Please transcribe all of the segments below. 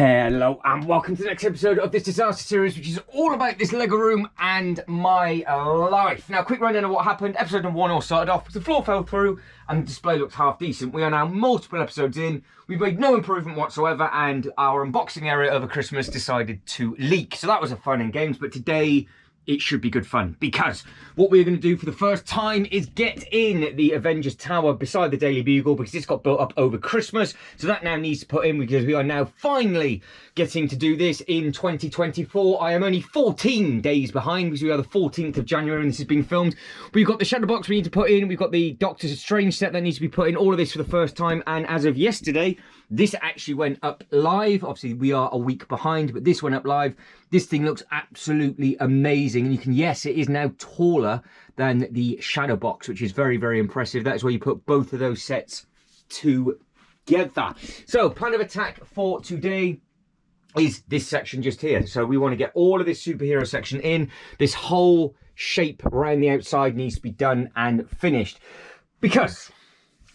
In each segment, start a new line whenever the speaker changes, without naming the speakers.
Hello and welcome to the next episode of this disaster series, which is all about this Lego room and my life. Now, quick rundown of what happened. Episode number 1 all started off, the floor fell through and the display looks half decent. We are now multiple episodes in, we've made no improvement whatsoever, and our unboxing area over Christmas decided to leak. So that was a fun and games, but today it should be good fun, because what we're going to do for the first time is get in the Avengers tower beside the Daily Bugle, because it's got built up over Christmas. So that now needs to put in, because we are now finally getting to do this in 2024. I am only 14 days behind, because we are the 14th of January and this is being filmed. We've got the shadow box we need to put in, we've got the Doctor Strange set that needs to be put in, all of this for the first time. And as of yesterday, this actually went up live. Obviously we are a week behind, but this went up live. This thing looks absolutely amazing, and you can, yes, it is now taller than the shadow box, which is very, very impressive. That's where you put both of those sets together. So plan of attack for today is this section just here. So we want to get all of this superhero section in. This whole shape around the outside needs to be done and finished, because,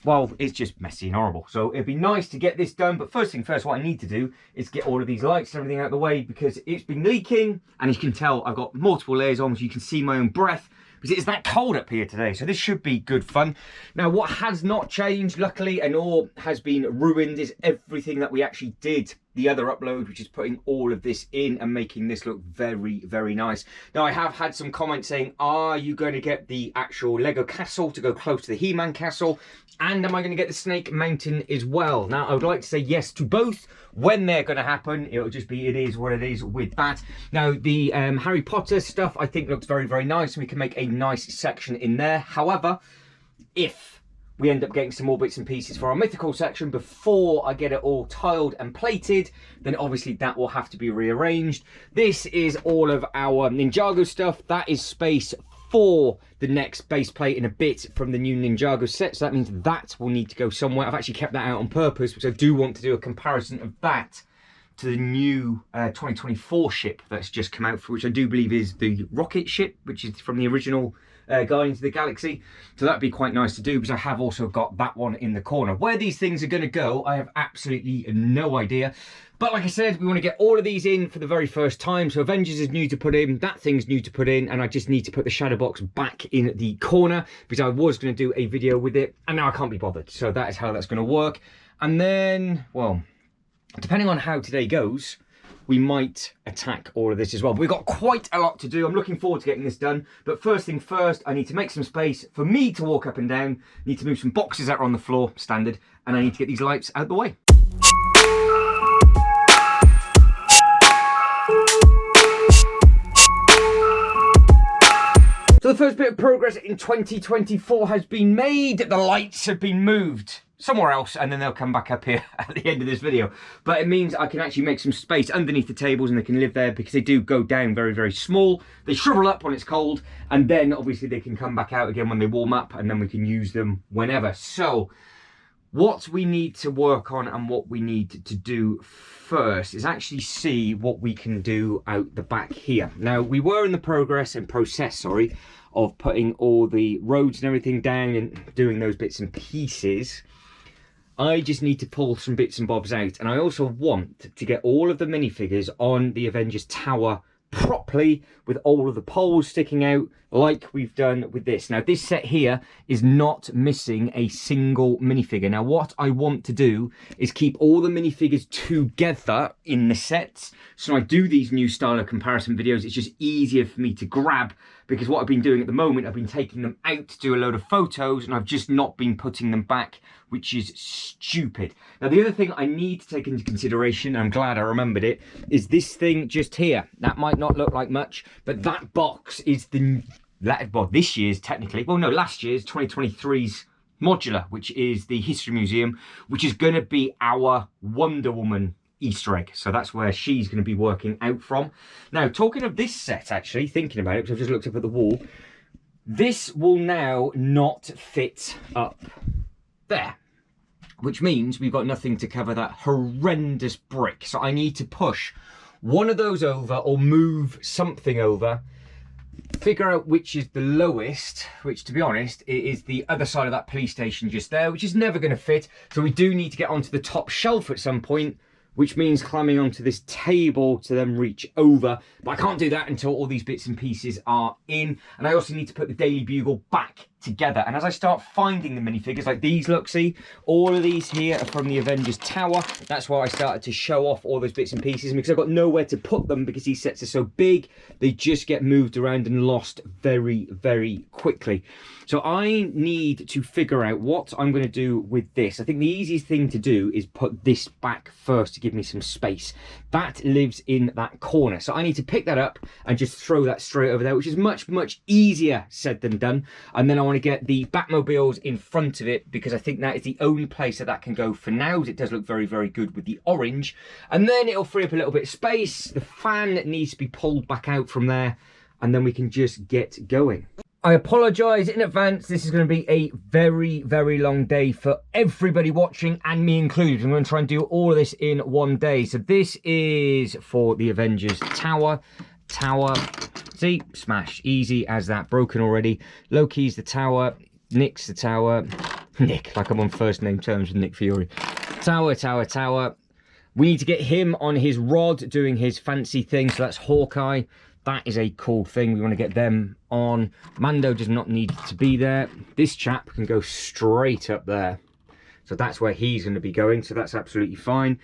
well, it's just messy and horrible. So it'd be nice to get this done. But first thing first, what I need to do is get all of these lights and everything out of the way, because it's been leaking. And as you can tell, I've got multiple layers on, so you can see my own breath, because it's that cold up here today. So this should be good fun. Now, what has not changed, luckily, and all has been ruined, is everything that we actually did the other upload, which is putting all of this in and making this look very, very nice. Now, I have had some comments saying, are you going to get the actual Lego castle to go close to the He-Man castle? And am I going to get the Snake Mountain as well? Now, I would like to say yes to both. When they're going to happen, it'll just be, it is what it is with that. Now, the Harry Potter stuff, I think looks very, very nice, and we can make a nice section in there. However, if we end up getting some more bits and pieces for our mythical section before I get it all tiled and plated, then obviously that will have to be rearranged. This is all of our Ninjago stuff. That is space for the next base plate in a bit from the new Ninjago set. So that means that will need to go somewhere. I've actually kept that out on purpose, because I do want to do a comparison of that to the new 2024 ship that's just come out, for which I do believe is the rocket ship, which is from the original Guardians of the Galaxy. So that'd be quite nice to do, because I have also got that one in the corner. Where these things are going to go, I have absolutely no idea. But like I said, we want to get all of these in for the very first time. So Avengers is new to put in, that thing's new to put in, and I just need to put the shadow box back in the corner, because I was going to do a video with it, and now I can't be bothered. So that is how that's going to work. And then, well, depending on how today goes, we might attack all of this as well. But we've got quite a lot to do. I'm looking forward to getting this done. But first thing first, I need to make some space for me to walk up and down. I need to move some boxes that are on the floor, standard, and I need to get these lights out of the way. So the first bit of progress in 2024 has been made. The lights have been moved somewhere else, and then they'll come back up here at the end of this video. But it means I can actually make some space underneath the tables, and they can live there, because they do go down very, very small. They shrivel up when it's cold, and then obviously they can come back out again when they warm up, and then we can use them whenever. So what we need to work on and what we need to do first is actually see what we can do out the back here. Now, we were in the process of putting all the roads and everything down and doing those bits and pieces. I just need to pull some bits and bobs out, and I also want to get all of the minifigures on the Avengers tower properly, with all of the poles sticking out like we've done with this. Now, this set here is not missing a single minifigure. Now, what I want to do is keep all the minifigures together in the sets. So I do these new style of comparison videos. It's just easier for me to grab, because what I've been doing at the moment, I've been taking them out to do a load of photos, and I've just not been putting them back, which is stupid. Now, the other thing I need to take into consideration, and I'm glad I remembered it, is this thing just here. That might not look like much, but that box is the, well, this year's technically, well, no, last year's, 2023's modular, which is the History Museum, which is going to be our Wonder Woman Easter egg. So that's where she's going to be working out from. Now, talking of this set, actually, thinking about it, because I've just looked up at the wall, this will now not fit up there, which means we've got nothing to cover that horrendous brick. So I need to push one of those over, or move something over, figure out which is the lowest, which, to be honest, it is the other side of that police station just there, which is never going to fit. So we do need to get onto the top shelf at some point, which means climbing onto this table to then reach over. But I can't do that until all these bits and pieces are in. And I also need to put the Daily Bugle back together. And as I start finding the minifigures, like these, look, see, all of these here are from the Avengers Tower. That's why I started to show off all those bits and pieces, because I've got nowhere to put them because these sets are so big. They just get moved around and lost very, very quickly. So I need to figure out what I'm going to do with this. I think the easiest thing to do is put this back first to give me some space. That lives in that corner. So I need to pick that up and just throw that straight over there, which is much, much easier said than done. And then I want to get the Batmobiles in front of it, because I think that is the only place that can go for now. It does look very, very good with the orange. And then it'll free up a little bit of space. The fan needs to be pulled back out from there, and then we can just get going. I apologise in advance. This is going to be a very, very long day for everybody watching, and me included. I'm going to try and do all of this in one day. So this is for the Avengers Tower. See, smash, easy as that, broken already. Loki's the tower, Nick's the tower. Nick, like I'm on first name terms with Nick Fury. Tower. We need to get him on his rod doing his fancy thing, so that's Hawkeye. That is a cool thing. We want to get them on. Mando does not need to be there. This chap can go straight up there. So that's where he's going to be going. So that's absolutely fine.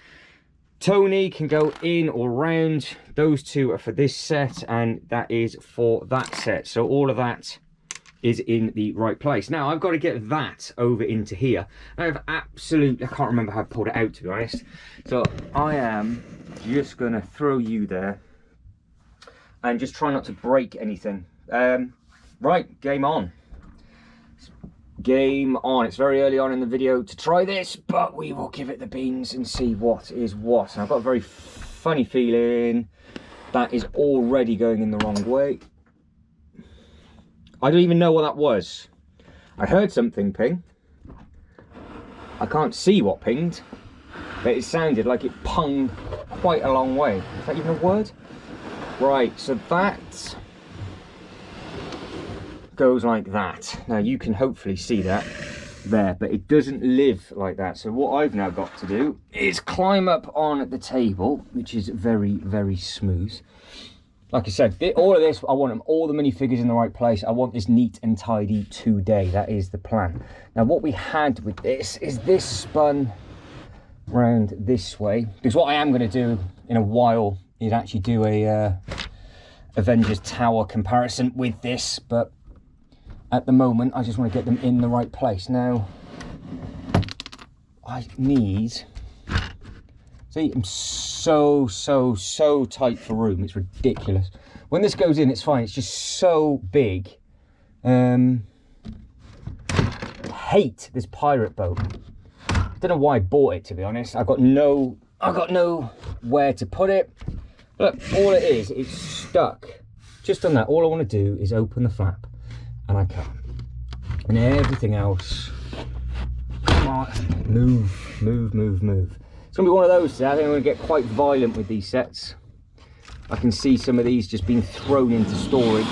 Tony can go in or round. Those two are for this set, and that is for that set. So all of that is in the right place. Now I've got to get that over into here. I can't remember how I pulled it out, to be honest. So I am just going to throw you there. And just try not to break anything. Right, game on. Game on. It's very early on in the video to try this, but we will give it the beans and see what is what. And I've got a very funny feeling that is already going in the wrong way. I don't even know what that was. I heard something ping. I can't see what pinged, but it sounded like it punged quite a long way. Is that even a word? Right, so that goes like that. Now you can hopefully see that there, but it doesn't live like that. So what I've now got to do is climb up on the table, which is very, very smooth. Like I said, all of this, I want them, all the minifigures in the right place. I want this neat and tidy today. That is the plan. Now what we had with this is this spun round this way, because what I am going to do in a while is actually do a Avengers Tower comparison with this, but at the moment I just want to get them in the right place. Now I need, see, I'm so tight for room, it's ridiculous. When this goes in, it's fine, it's just so big. Hate this pirate boat. Don't know why I bought it, to be honest. I got no where to put it. Look, all it is, it's stuck just on that. All I want to do is open the flap, and I can't. And everything else, come on, move. It's going to be one of those today. I think I'm going to get quite violent with these sets. I can see some of these just being thrown into storage.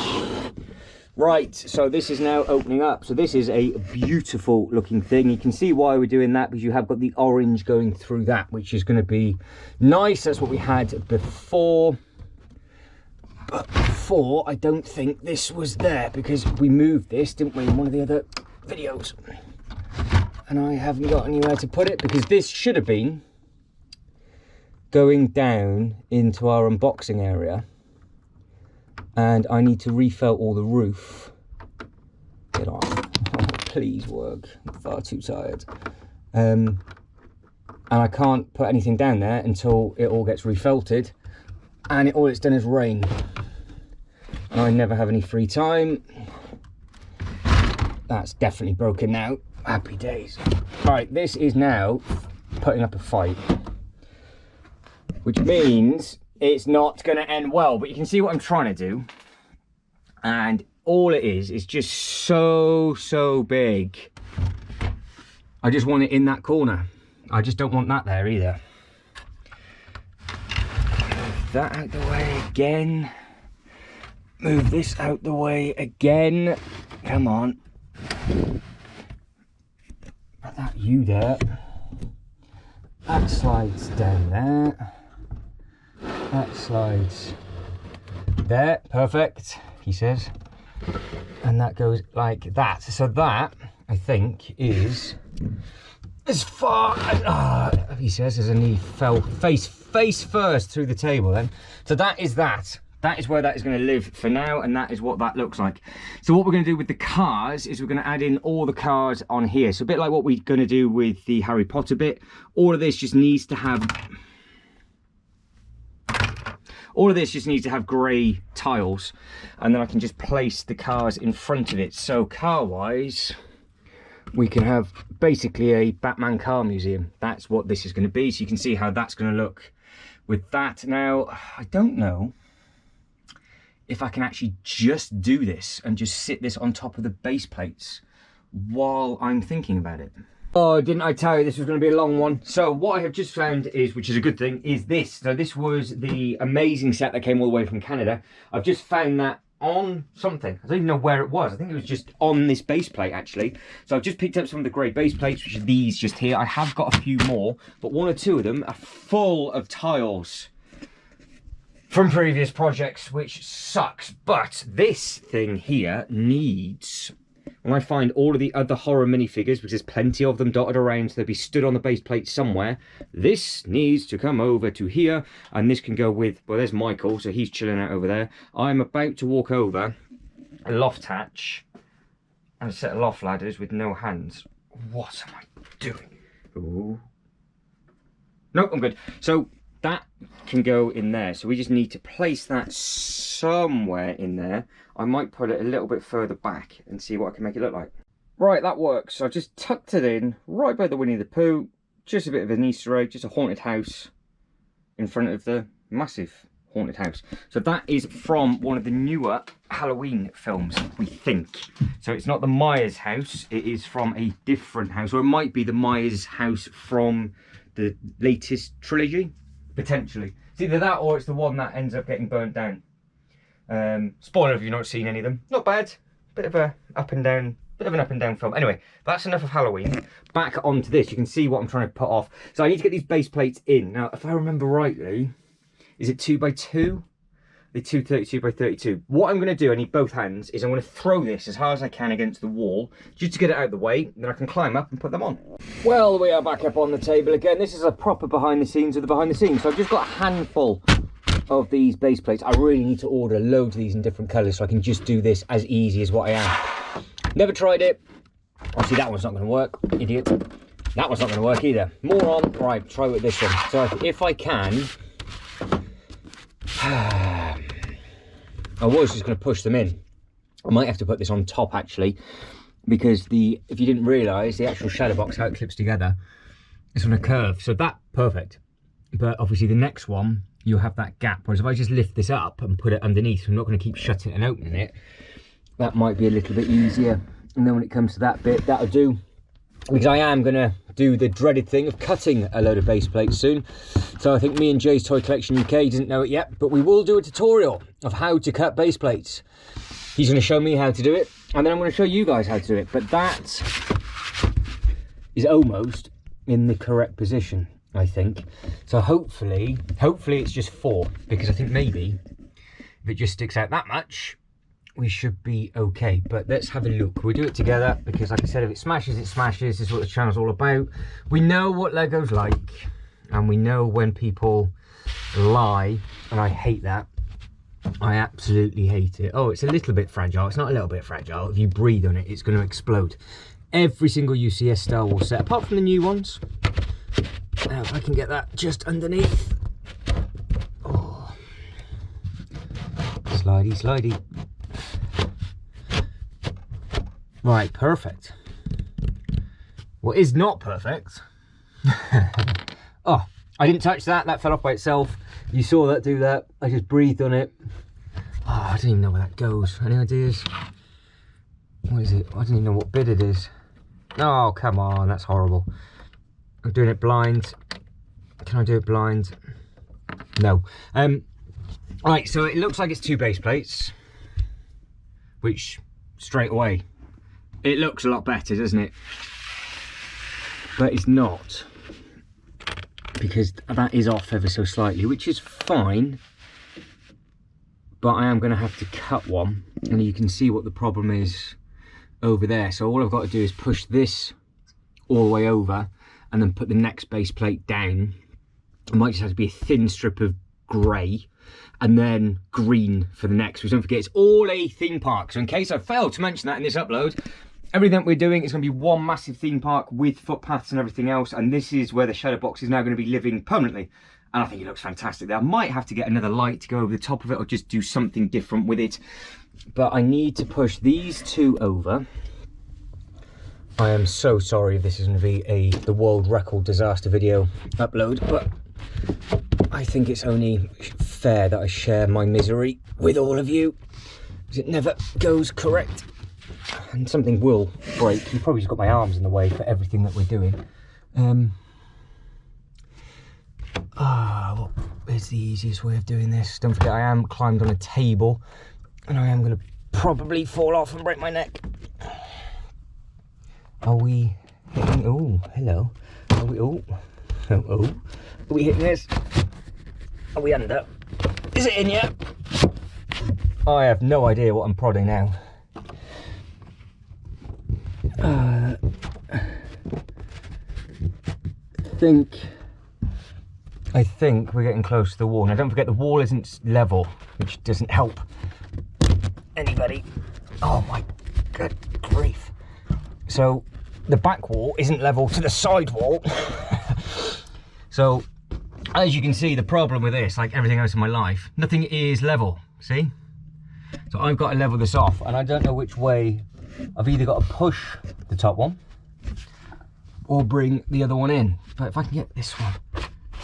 Right, so this is now opening up. So this is a beautiful looking thing. You can see why we're doing that, because you have got the orange going through that, which is going to be nice. That's what we had before. But before, I don't think this was there, because we moved this, didn't we, in one of the other videos. And I haven't got anywhere to put it, because this should have been going down into our unboxing area. And I need to refelt all the roof. Get on. Oh, please work. I'm far too tired. And I can't put anything down there until it all gets refelted. And all it's done is rain. And I never have any free time. That's definitely broken now. Happy days. Right, this is now putting up a fight. Which means it's not going to end well, but you can see what I'm trying to do. And all it is just so big. I just want it in that corner. I just don't want that there either. Move that out the way again. Move this out the way again. Come on. Put that you there. that slides down there. That slides there. Perfect, he says. And that goes like that. So that, I think, is as far as, he says, as a knee fell face first through the table then. So that is that. That is where that is going to live for now, and that is what that looks like. So what we're going to do with the cars is we're going to add in all the cars on here. So a bit like what we're going to do with the Harry Potter bit. All of this just needs to have grey tiles, and then I can just place the cars in front of it. So car-wise, we can have basically a Batman car museum. That's what this is going to be. So you can see how that's going to look with that. Now, I don't know if I can actually just do this and just sit this on top of the base plates while I'm thinking about it. Oh, didn't I tell you this was going to be a long one? So what I have just found is, which is a good thing, is this. So this was the amazing set that came all the way from Canada. I've just found that on something. I don't even know where it was. I think it was just on this base plate, actually. So I've just picked up some of the grey base plates, which are these just here. I have got a few more, but one or two of them are full of tiles from previous projects, which sucks. But this thing here needs, when I find all of the other horror minifigures, because there's plenty of them dotted around, so they'll be stood on the base plate somewhere, this needs to come over to here, and this can go with, well, there's Michael, so he's chilling out over there. I'm about to walk over a loft hatch and a set of loft ladders with no hands. What am I doing? Ooh. Nope, I'm good. So that can go in there, so we just need to place that somewhere in there. I might put it a little bit further back and see what I can make it look like. Right, that works. So I just tucked it in right by the Winnie the Pooh. Just a bit of an Easter egg, just a haunted house in front of the massive haunted house. So that is from one of the newer Halloween films, we think. So it's not the Myers house, it is from a different house, or it might be the Myers house from the latest trilogy. Potentially. It's either that or it's the one that ends up getting burnt down. Spoiler if you've not seen any of them. Not bad. Bit of an up and down film. Anyway, that's enough of Halloween. Back onto this. You can see what I'm trying to put off. So I need to get these base plates in. Now, if I remember rightly, is it 2x2? The 232 by 32. What I'm going to do, I need both hands, is I'm going to throw this as hard as I can against the wall, just to get it out of the way, then I can climb up and put them on. Well, we are back up on the table again. This is a proper behind the scenes of the behind the scenes. So I've just got a handful of these base plates. I really need to order loads of these in different colours so I can just do this as easy as what I am. Never tried it. Obviously that one's not going to work, idiot. That one's not going to work either. Moron. Right, try with this one. So if I can... I was just going to push them in. I might have to put this on top actually, because if you didn't realise, the actual shadow box, how it clips together, it's on a curve. So that, perfect. But obviously the next one, you'll have that gap. Whereas if I just lift this up and put it underneath, I'm not going to keep shutting and opening it. That might be a little bit easier. And then when it comes to that bit, that'll do. Because I am going to do the dreaded thing of cutting a load of base plates soon. So I think me and Jay's Toy Collection UK doesn't know it yet, but we will do a tutorial of how to cut base plates. He's going to show me how to do it, and then I'm going to show you guys how to do it. But that is almost in the correct position, I think. So hopefully it's just 4, because I think maybe if it just sticks out that much, we should be okay. But let's have a look. We'll do it together, because like I said, if it smashes, it smashes. This is what the channel's all about. We know what Lego's like, and we know when people lie, and I hate that. I absolutely hate it. Oh, it's a little bit fragile. It's not a little bit fragile. If you breathe on it, it's going to explode. Every single UCS Star Wars set, apart from the new ones. Now, if I can get that just underneath. Oh. Slidey, slidey. Right, perfect. What is not perfect? Oh, I didn't touch that. That fell off by itself. You saw that do that. I just breathed on it. Oh, I don't even know where that goes. Any ideas? What is it? I don't even know what bit it is. Oh, come on. That's horrible. I'm doing it blind. Can I do it blind? No. Right, so it looks like it's 2 base plates, which straight away, it looks a lot better, doesn't it? But it's not. because that is off ever so slightly, which is fine. But I am going to have to cut one, and you can see what the problem is over there. So all I've got to do is push this all the way over and then put the next base plate down. It might just have to be a thin strip of grey and then green for the next, because don't forget, it's all a theme park. So in case I failed to mention that in this upload, everything we're doing is going to be one massive theme park with footpaths and everything else, and this is where the shadow box is now going to be living permanently. And I think it looks fantastic there. I might have to get another light to go over the top of it, or just do something different with it. But I need to push these two over. I am so sorry if this is going to be the world record disaster video upload, but I think it's only fair that I share my misery with all of you, because it never goes correct. And something will break. You've probably just got my arms in the way for everything that we're doing. What is the easiest way of doing this? Don't forget, I am climbed on a table, and I am going to probably fall off and break my neck. Are we hitting? Oh, hello. Are we? Oh. Are we hitting this? Are we under? Is it in yet? I have no idea what I'm prodding now. I think we're getting close to the wall. Now don't forget, the wall isn't level, which doesn't help anybody. Oh my good grief. So the back wall isn't level to the side wall. So as you can see, the problem with this, like everything else in my life, nothing is level, see? So I've got to level this off, and I don't know which way. I've either got to push the top one or bring the other one in. But if I can get this one,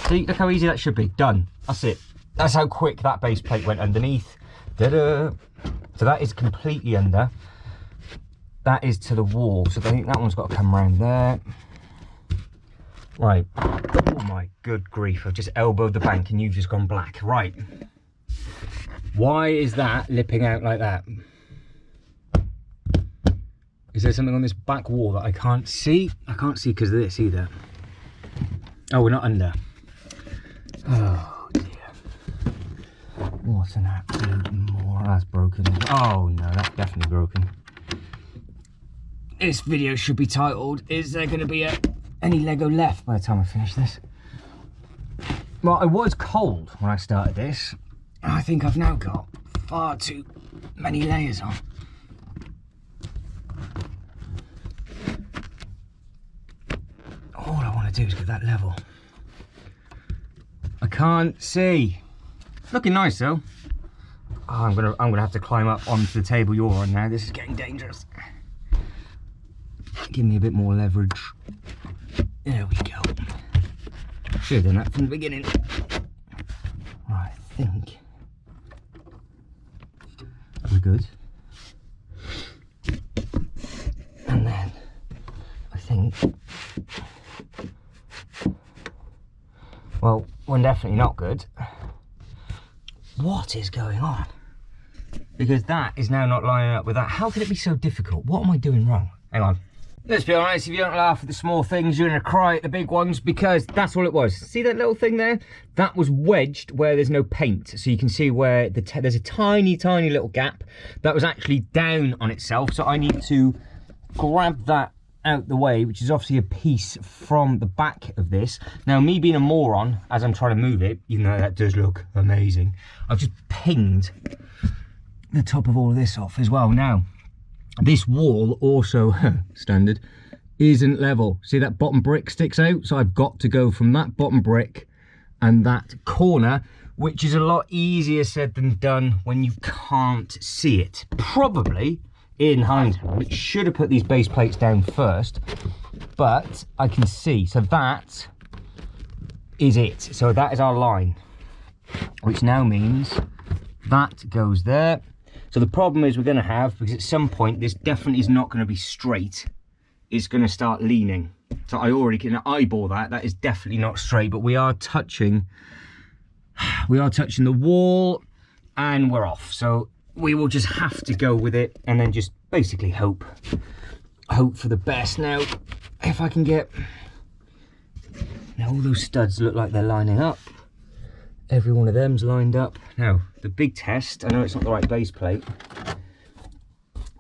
see, look how easy that should be. Done. That's it. That's how quick that base plate went underneath. Ta-da! So that is completely under. That is to the wall. So I think that one's got to come around there. Right. Oh my good grief. I've just elbowed the bank and you've just gone black. Right. Why is that lipping out like that? Is there something on this back wall that I can't see? I can't see because of this either. Oh, we're not under. Oh dear. What an absolute moron. That's broken. Oh no, that's definitely broken. This video should be titled, "Is there going to be any Lego left by the time I finish this?" Well, I was cold when I started this. I think I've now got far too many layers on. All I want to do is get that level. I can't see. Looking nice though. Oh, I'm gonna have to climb up onto the table you're on now. This is getting dangerous. Give me a bit more leverage. There we go. Should have done that from the beginning. Right, I think we're good. And then I think, well, we're definitely not good. What is going on? Because that is now not lining up with that. How could it be so difficult? What am I doing wrong? Hang on. Let's be honest, if you don't laugh at the small things, you're going to cry at the big ones, because that's all it was. See that little thing there? That was wedged where there's no paint. So you can see where there's a tiny, tiny little gap that was actually down on itself. So I need to grab that out the way, which is obviously a piece from the back of this. Now, me being a moron, as I'm trying to move it, even though that does look amazing, I've just pinged the top of all of this off as well. Now, this wall also, standard, isn't level. See that bottom brick sticks out? So I've got to go from that bottom brick and that corner, which is a lot easier said than done when you can't see it. Probably, in hindsight, should have put these base plates down first, but I can see. So that is it. So that is our line, which now means that goes there. So the problem is we're going to have, because at some point this definitely is not going to be straight, it's going to start leaning. So I already can eyeball that. That is definitely not straight, but we are touching the wall and we're off. So we will just have to go with it and then just basically hope for the best. Now, if I can get Now all those studs look like they're lining up. Every one of them's lined up. Now, the big test, I know it's not the right base plate,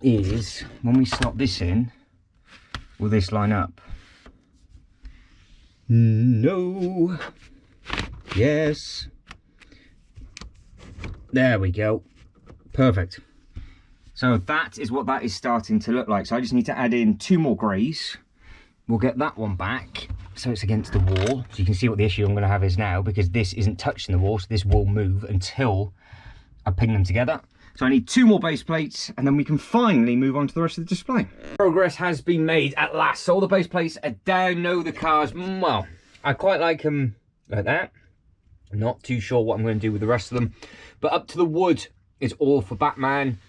is when we slot this in, will this line up? No. Yes. There we go. Perfect. So that is what that is starting to look like. So I just need to add in 2 more greys. We'll get that one back so it's against the wall. So you can see what the issue I'm going to have is now, because this isn't touching the wall, so this will move until I ping them together. So I need 2 more base plates, and then we can finally move on to the rest of the display. Progress has been made at last. So all the base plates are down. No, the cars, well, I quite like them like that. I'm not too sure what I'm going to do with the rest of them. But up to the wood is all for Batman,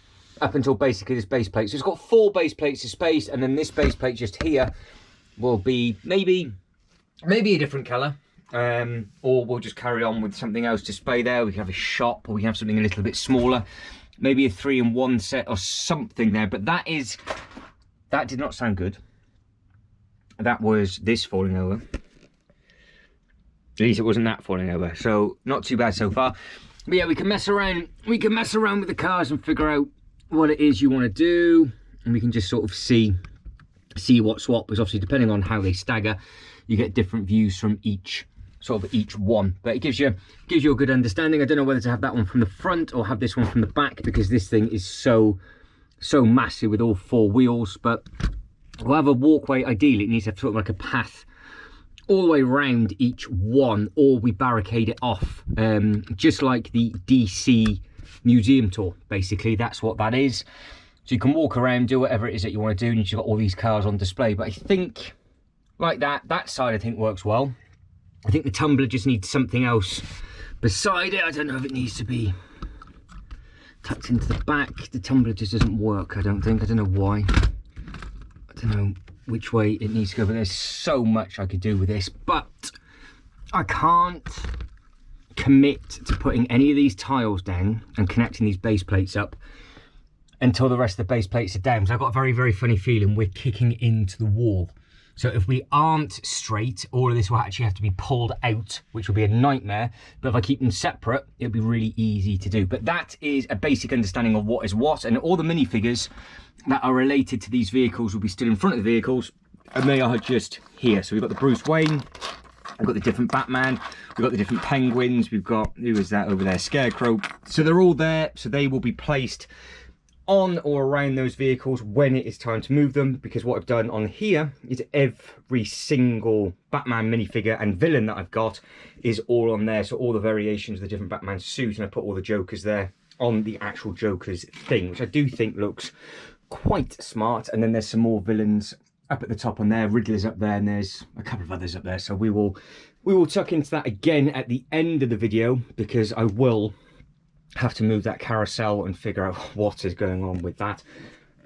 up until basically this base plate. So it's got 4 base plates of space, and then this base plate just here will be maybe a different colour, or we'll just carry on with something else display there. We can have a shop, or we can have something a little bit smaller, maybe a 3-in-1 set or something there. But that did not sound good. That was this falling over. At least it wasn't that falling over, so not too bad so far. But yeah, we can mess around with the cars and figure out what it is you want to do, and we can just sort of see what swap, because obviously depending on how they stagger, you get different views from each one. But it gives you a good understanding. I don't know whether to have that one from the front or have this one from the back, because this thing is so massive with all 4 wheels. But we'll have a walkway. Ideally it needs to have sort of like a path all the way around each one, or we barricade it off, just like the DC museum tour. Basically that's what that is. So you can walk around, do whatever it is that you want to do, and you've got all these cars on display. But I think, like that side I think works well. I think the tumbler just needs something else beside it. I don't know if it needs to be tucked into the back. The tumbler just doesn't work, I don't think. I don't know why. I don't know which way it needs to go, but there's so much I could do with this. But I can't commit to putting any of these tiles down and connecting these base plates up until the rest of the base plates are down. So I've got a very, very funny feeling we're kicking into the wall. So if we aren't straight, all of this will actually have to be pulled out, which will be a nightmare. But if I keep them separate, it'll be really easy to do. But that is a basic understanding of what is what. And all the minifigures that are related to these vehicles will be stood in front of the vehicles, and they are just here. So we've got the Bruce Wayne, we've got the different Batman, we've got the different Penguins, we've got, who is that over there, Scarecrow. So they're all there, so they will be placed on or around those vehicles when it is time to move them, because what I've done on here is every single Batman minifigure and villain that I've got is all on there. So all the variations of the different Batman suit, and I put all the Jokers there on the actual Jokers thing, which I do think looks quite smart. And then there's some more villains up at the top on there. Riddler's up there, and there's a couple of others up there. So we will tuck into that again at the end of the video, because I will have to move that carousel and figure out what is going on with that.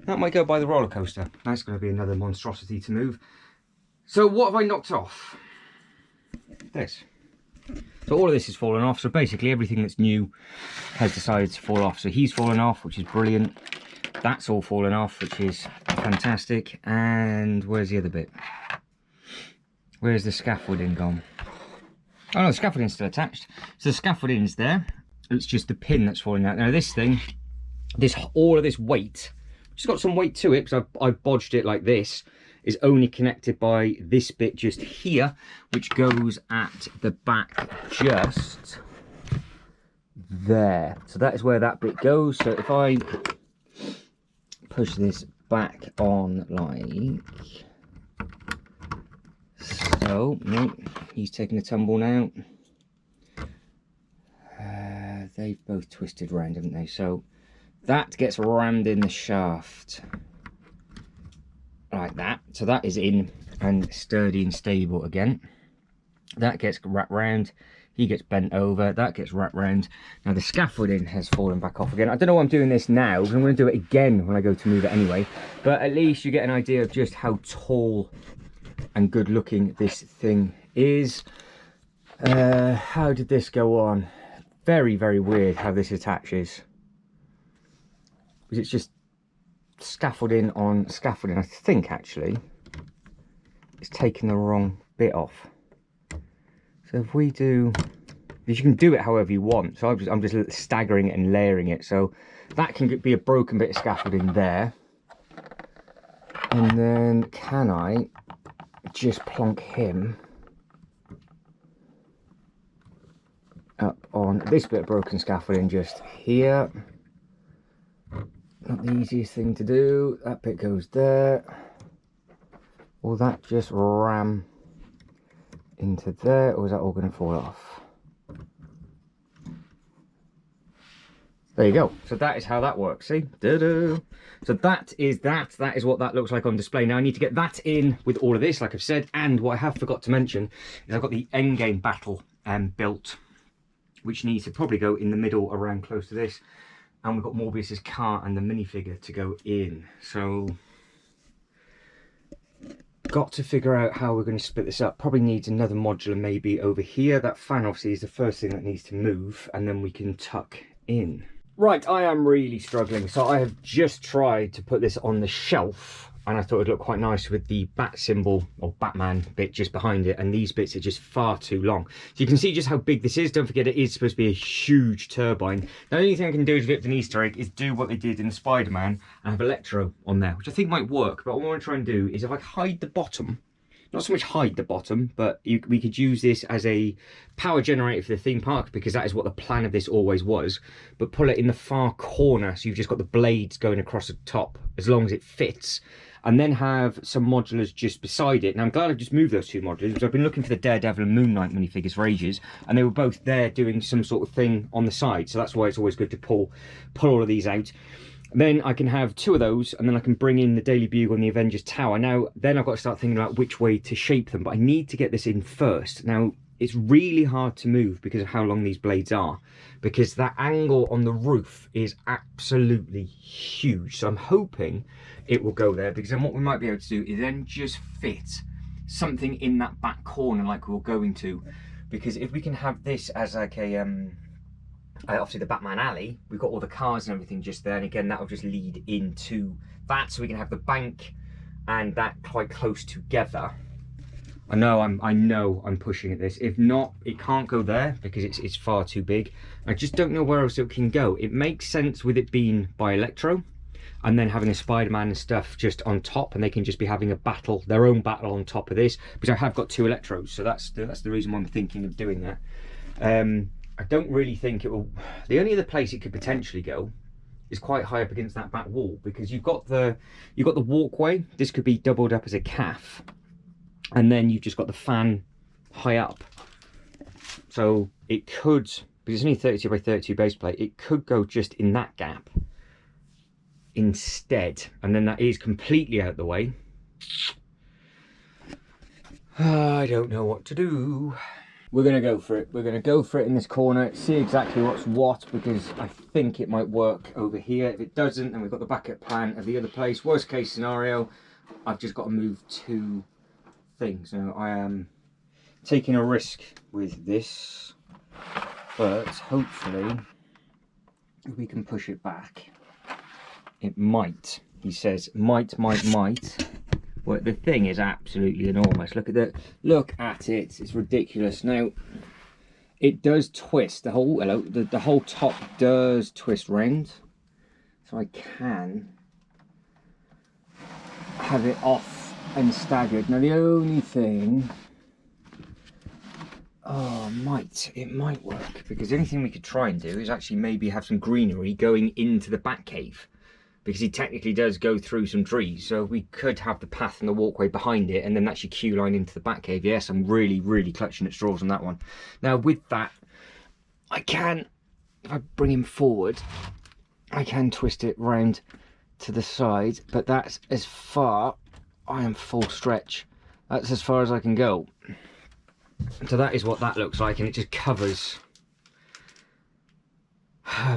That might go by the roller coaster. That's going to be another monstrosity to move. So what have I knocked off? This. So all of this is fallen off. So basically everything that's new has decided to fall off. So he's fallen off, which is brilliant. That's all fallen off, which is fantastic. And where's the other bit? Where's the scaffolding gone? Oh no, the scaffolding's still attached. So the scaffolding's there. It's just the pin that's falling out. Now this thing, all of this weight, it's got some weight to it because I bodged it like this, is only connected by this bit just here, which goes at the back just there. So that is where that bit goes. So if I push this back on like so, no, he's taking a tumble now. They've both twisted round, haven't they? So that gets rammed in the shaft like that. So that is in and sturdy and stable again. That gets wrapped round. He gets bent over. That gets wrapped round. Now the scaffolding has fallen back off again. I don't know why I'm doing this now, because I'm going to do it again when I go to move it anyway. But at least you get an idea of just how tall and good looking this thing is. How did this go on? Very, very weird how this attaches, because it's just scaffolding on scaffolding. I think actually it's taken the wrong bit off. So if we do, you can do it however you want. So I'm just staggering it and layering it. So that can be a broken bit of scaffolding there. And then can I just plonk him up on this bit of broken scaffolding just here. Not the easiest thing to do. That bit goes there. Will that just ram into there, or is that all going to fall off? There you go. So that is how that works. See? Da-da. So that is what that looks like on display. Now I need to get that in with all of this, like I've said. And what I have forgot to mention is I've got the endgame battle built, which needs to probably go in the middle around close to this. And we've got Morbius's car and the minifigure to go in. So got to figure out how we're going to split this up. Probably needs another modular maybe over here. That fan obviously is the first thing that needs to move, and then we can tuck in. Right, I am really struggling. So I have just tried to put this on the shelf, and I thought it'd look quite nice with the bat symbol or Batman bit just behind it, and these bits are just far too long. So you can see just how big this is. Don't forget it is supposed to be a huge turbine. The only thing I can do is, if it's an Easter egg, is do what they did in Spiderman and have Electro on there, which I think might work. But what I want to try and do is, if I hide the bottom, not so much hide the bottom, but we could use this as a power generator for the theme park, because that is what the plan of this always was. But pull it in the far corner, so you've just got the blades going across the top, as long as it fits. And then have some modulars just beside it. Now I'm glad I've just moved those two modulars, because I've been looking for the Daredevil and Moon Knight minifigures for ages, and they were both there doing some sort of thing on the side. So that's why it's always good to pull all of these out. Then I can have two of those, and then I can bring in the Daily Bugle and the Avengers Tower. Now, then I've got to start thinking about which way to shape them, but I need to get this in first. Now, it's really hard to move because of how long these blades are, because that angle on the roof is absolutely huge. So I'm hoping it will go there, because then what we might be able to do is then just fit something in that back corner like we're going to. Because if we can have this as like a obviously the Batman alley, we've got all the cars and everything just there, and again that will just lead into that, so we can have the bank and that quite close together. I know I'm pushing at this. If not, it can't go there because it's far too big. I just don't know where else it can go. It makes sense with it being by Electro, and then having a Spider-Man and stuff just on top, and they can just be having a battle, their own battle on top of this, because I have got two Electros, so that's the reason why I'm thinking of doing that. I don't really think it will. The only other place it could potentially go is quite high up against that back wall, because you've got the walkway. This could be doubled up as a calf, and then you've just got the fan high up. So it could, because it's only 32 by 32 base plate, it could go just in that gap instead, and then that is completely out the way. I don't know what to do. We're going to go for it. We're going to go for it in this corner, see exactly what's what, because I think it might work over here. If it doesn't, then we've got the backup plan of the other place. Worst case scenario, I've just got to move two things. Now, I am taking a risk with this, but hopefully if we can push it back, it might. He says might. Well, the thing is absolutely enormous. Look at it. It's ridiculous. Now, it does twist. The whole top does twist round, so I can have it off and staggered. Now, the only thing, it might work, because the only thing we could try and do is actually maybe have some greenery going into the Batcave, because he technically does go through some trees, so we could have the path and the walkway behind it, and then that's your queue line into the Batcave. Yes, I'm really clutching at straws on that one. Now with that, I can, if I bring him forward, I can twist it round to the side, but that's as far, I am full stretch, that's as far as I can go. So that is what that looks like, and it just covers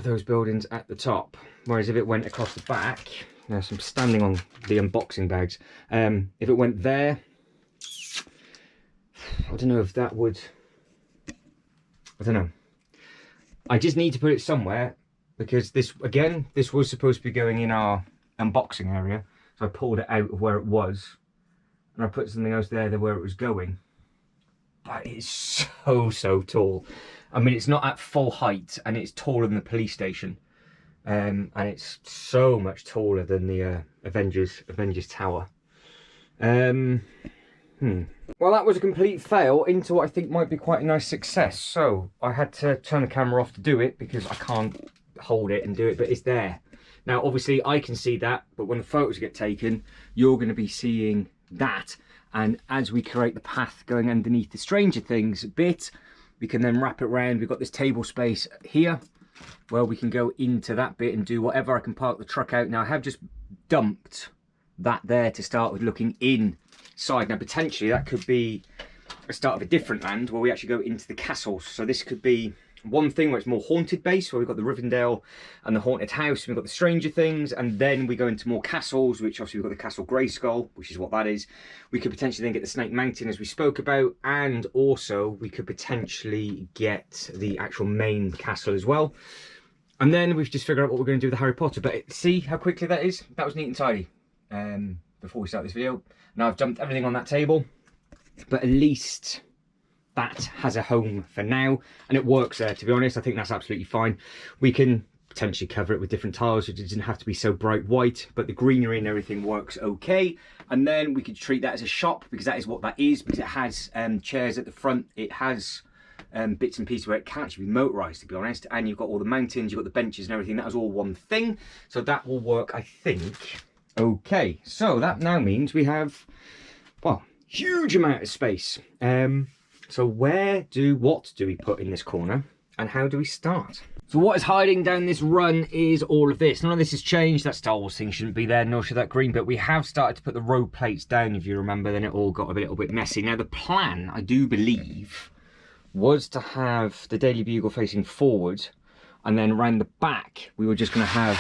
those buildings at the top. Whereas if it went across the back, so I'm standing on the unboxing bags, if it went there, I don't know if that would, I don't know. I just need to put it somewhere, because this was supposed to be going in our unboxing area, so I pulled it out of where it was, and I put something else there where it was going. but it's so tall. I mean, it's not at full height, and it's taller than the police station. And it's so much taller than the Avengers Tower. Well, that was a complete fail into what I think might be quite a nice success. So I had to turn the camera off to do it because I can't hold it and do it, but it's there. Now, obviously, I can see that, but when the photos get taken, you're going to be seeing that. And as we create the path going underneath the Stranger Things bit, we can then wrap it around. We've got this table space here where we can go into that bit and do whatever. I can park the truck out. Now, I have just dumped that there to start with looking inside. Now, potentially that could be a start of a different land where we actually go into the castles. So this could be one thing where it's more haunted based, where we've got the Rivendell and the haunted house, and we've got the Stranger Things, and then we go into more castles, which obviously we've got the Castle Grayskull, which is what that is. We could potentially then get the Snake Mountain, as we spoke about, and also we could potentially get the actual main castle as well. And then we've just figured out what we're going to do with the Harry Potter. But see how quickly that is? That was neat and tidy before we start this video. Now I've dumped everything on that table, but at least that has a home for now, and it works there. To be honest, I think that's absolutely fine. We can potentially cover it with different tiles, so it doesn't have to be so bright white, but the greenery and everything works okay. And then we could treat that as a shop, because that is what that is, because it has chairs at the front. It has bits and pieces where it can actually be motorized, to be honest, and you've got all the mountains, you've got the benches and everything. That was all one thing, so that will work, I think. Okay, so that now means we have, well, huge amount of space. So what do we put in this corner, and how do we start? So what is hiding down this run is all of this. None of this has changed. That Star Wars thing shouldn't be there, nor should that green, but we have started to put the road plates down, if you remember. Then it all got a little bit messy. Now the plan, I do believe, was to have the Daily Bugle facing forward, and then around the back we were just going to have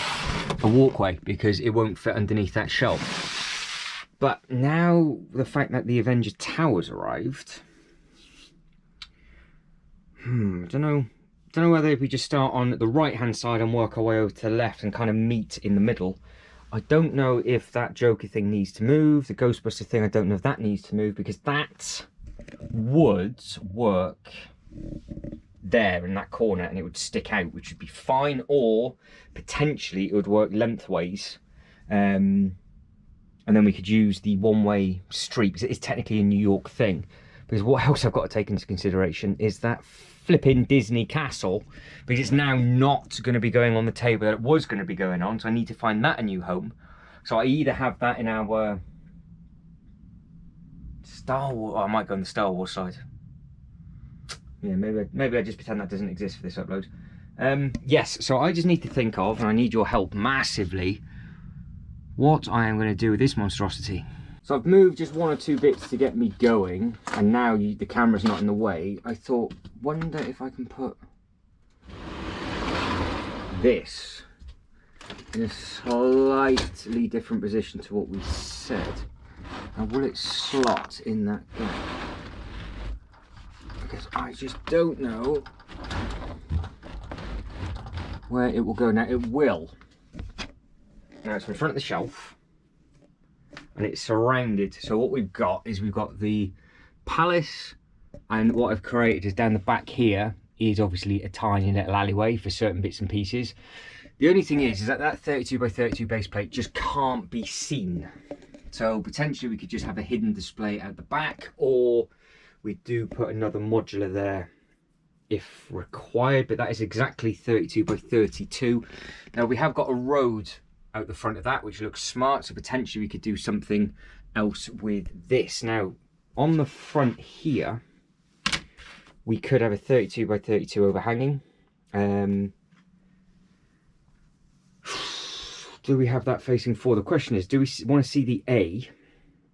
a walkway, because it won't fit underneath that shelf. But now the fact that the Avengers Tower's arrived, I don't know whether if we just start on the right hand side and work our way over to the left and kind of meet in the middle. I don't know if that Joker thing needs to move. The Ghostbuster thing, I don't know if that needs to move, because that would work there in that corner and it would stick out, which would be fine. Or potentially it would work lengthways, and then we could use the one-way street, because it is technically a New York thing. Because what else I've got to take into consideration is that flipping Disney castle, because it's now not going to be going on the table that it was going to be going on, so I need to find that a new home. So I either have that in our Star Wars, I might go on the Star Wars side. Yeah, maybe I just pretend that doesn't exist for this upload. Yes, so I just need to think of, and I need your help massively, what I am going to do with this monstrosity. So I've moved just one or two bits to get me going, and now the camera's not in the way. I thought, wonder if I can put this in a slightly different position to what we said. Now, will it slot in that gap? Because I just don't know where it will go. Now, it will. Now, it's in front of the shelf, and it's surrounded. So what we've got is we've got the palace, and what I've created is down the back here is obviously a tiny little alleyway for certain bits and pieces. The only thing is that that 32 by 32 base plate just can't be seen. So potentially we could just have a hidden display at the back, or we do put another modular there if required, but that is exactly 32 by 32. Now we have got a road out the front of that, which looks smart, so potentially we could do something else with this. Now on the front here we could have a 32 by 32 overhanging. Do we have that facing forward? The question is, do we want to see the A,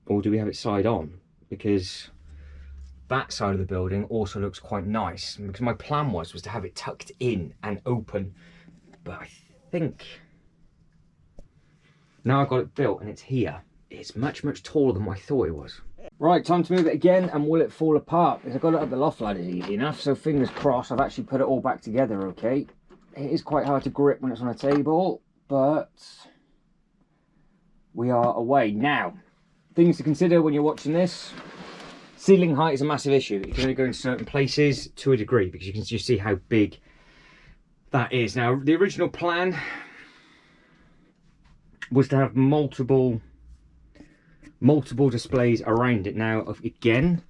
or do we have it side on? Because that side of the building also looks quite nice, because my plan was to have it tucked in and open, but I think now I've got it built and it's here, it's much taller than what I thought it was. Right, time to move it again, and will it fall apart? Because I got it up the loft ladders easy enough, so fingers crossed I've actually put it all back together okay. It is quite hard to grip when it's on a table, but we are away. Now, things to consider when you're watching this. Ceiling height is a massive issue. It can only go in certain places to a degree, because you can just see how big that is. Now, the original plan was to have multiple displays around it. Now, again,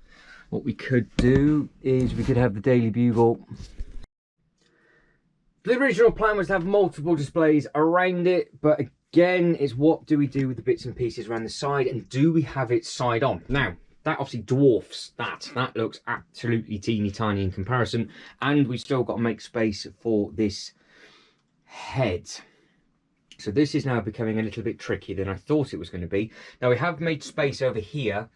what we could do is we could have the Daily Bugle. The original plan was to have multiple displays around it, but again, is what do we do with the bits and pieces around the side, and do we have it side on? Now, that obviously dwarfs that. That looks absolutely teeny tiny in comparison, and we've still got to make space for this head. So this is now becoming a little bit trickier than I thought it was going to be. Now, we have made space over here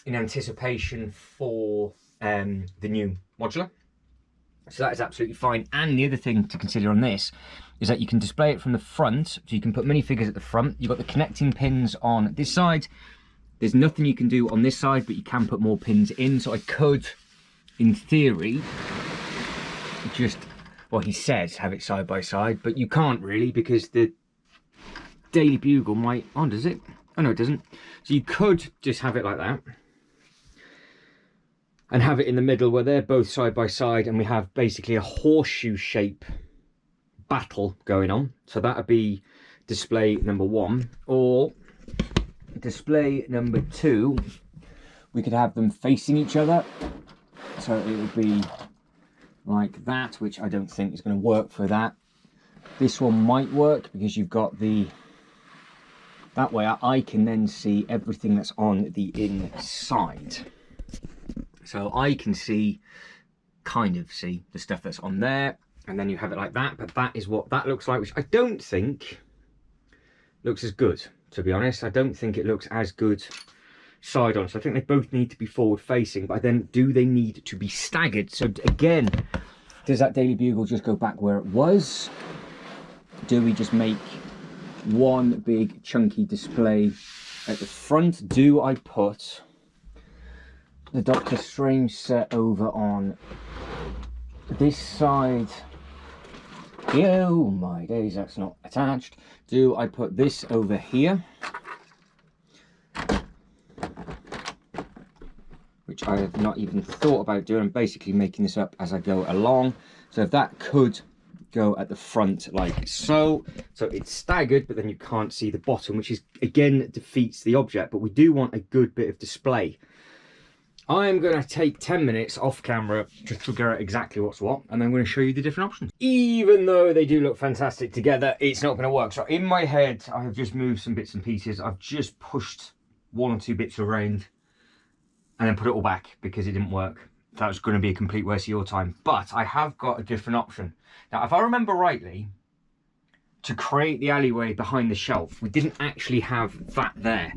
in anticipation for the new modular. So that is absolutely fine. And the other thing to consider on this is that you can display it from the front. So you can put minifigures at the front. You've got the connecting pins on this side. There's nothing you can do on this side, but you can put more pins in. So I could, in theory, just, well, he says have it side by side, but you can't really, because the Daily Bugle might, oh, does it? Oh, no, it doesn't. So you could just have it like that, and have it in the middle where they're both side by side, and we have basically a horseshoe shape battle going on. So that would be display number 1, or display number 2. We could have them facing each other, so it would be like that, which I don't think is going to work for that. This one might work because you've got the, that way I can then see everything that's on the inside. So I can see, kind of see the stuff that's on there, and then you have it like that. But that is what that looks like, which I don't think looks as good, to be honest. I don't think it looks as good side on. So I think they both need to be forward facing, but then do they need to be staggered? So again, does that Daily Bugle just go back where it was? Do we just make one big chunky display at the front? Do I put the Doctor Strange set over on this side? Oh my days, that's not attached. Do I put this over here, which I have not even thought about doing? I'm basically making this up as I go along. So if that could go at the front like so, so it's staggered, but then you can't see the bottom, which is again defeats the object. But we do want a good bit of display. I'm going to take 10 minutes off camera to figure out exactly what's what, and then I'm going to show you the different options. Even though they do look fantastic together, it's not going to work. So in my head, I have just moved some bits and pieces. I've just pushed 1 or 2 bits around and then put it all back because it didn't work. That was going to be a complete waste of your time. But I have got a different option. Now, if I remember rightly, to create the alleyway behind the shelf, we didn't actually have that there.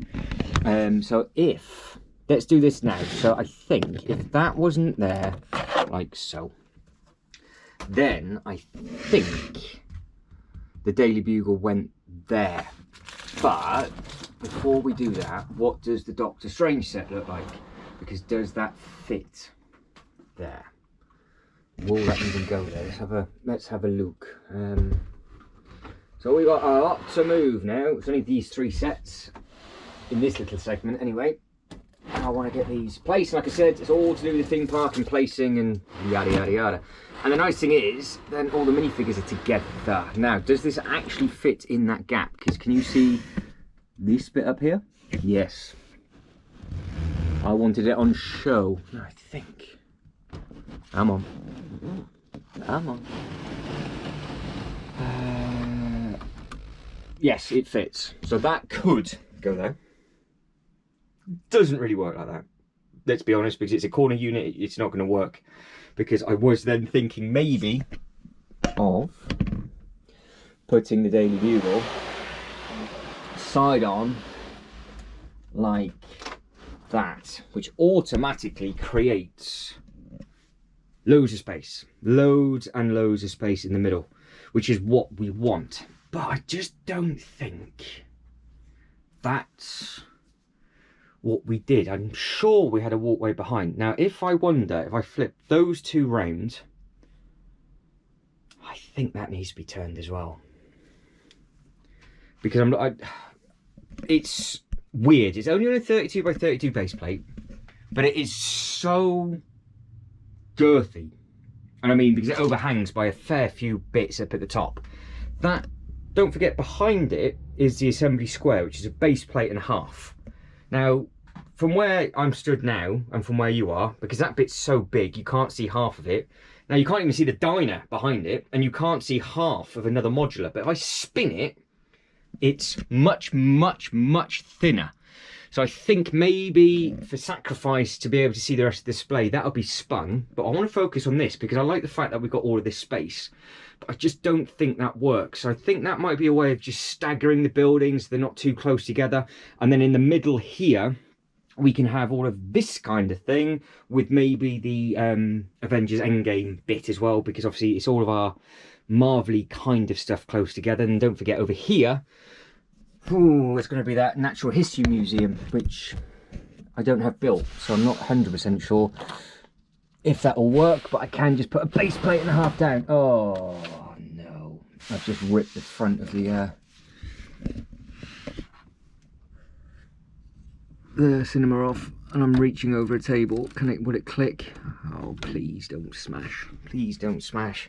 So if... let's do this now. So I think if that wasn't there, like so, then I think the Daily Bugle went there. But before we do that, what does the Doctor Strange set look like? Because does that fit there? Will that even go there? Let's have a look. So we got a lot to move now. It's only these 3 sets in this little segment anyway. I want to get these placed. Like I said, it's all to do with the theme park and placing and yada yada yada. And the nice thing is, then all the minifigures are together. Now, does this actually fit in that gap? Because can you see this bit up here? Yes. I wanted it on show. I think. Come on. Come on. Yes, it fits. So that could go there. Doesn't really work like that, let's be honest, because it's a corner unit. It's not going to work, because I was then thinking maybe of putting the Daily Bugle side on like that, which automatically creates loads of space, loads and loads of space in the middle, which is what we want. But I just don't think that's what we did. I'm sure we had a walkway behind. Now, if I wonder, if I flip those 2 round, I think that needs to be turned as well. Because it's weird. It's only on a 32 by 32 base plate, but it is so girthy. And I mean, because it overhangs by a fair few bits up at the top. That, don't forget, behind it is the assembly square, which is a base plate and a half. Now, from where I'm stood now, and from where you are, because that bit's so big, you can't see half of it. Now, you can't even see the diner behind it, and you can't see half of another modular. But if I spin it, it's much, much, much thinner. So I think maybe for sacrifice to be able to see the rest of the display, that'll be spun. But I want to focus on this because I like the fact that we've got all of this space. But I just don't think that works. So I think that might be a way of just staggering the buildings. They're not too close together. And then in the middle here, we can have all of this kind of thing with maybe the Avengers Endgame bit as well. Because obviously it's all of our Marvel-y kind of stuff close together. And don't forget over here, ooh, it's going to be that Natural History Museum, which I don't have built, so I'm not 100% sure if that will work, but I can just put a base plate and a half down. Oh, no. I've just ripped the front of the cinema off, and I'm reaching over a table. Would it click? Oh, please don't smash. Please don't smash.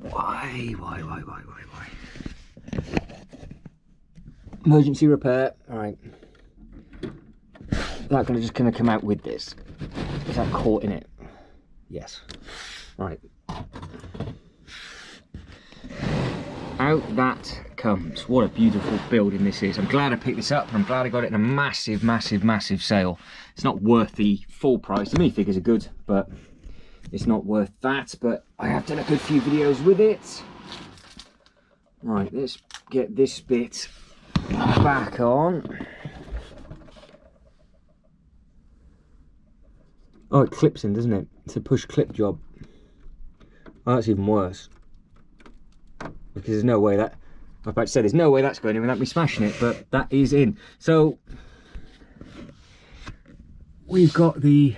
Why? Emergency repair. All right. That just gonna come out with this. Is that caught in it? Yes. Right. Out that comes. What a beautiful building this is. I'm glad I picked this up, and I'm glad I got it in a massive, massive, massive sale. It's not worth the full price. The minifigures are good, but it's not worth that. But I have done a good few videos with it. Right, let's get this bit back on. Oh, it clips in, doesn't it? It's a push clip job. Oh, that's even worse. Because there's no way that, I was about to say, there's no way that's going in without me smashing it, but that is in. So, we've got the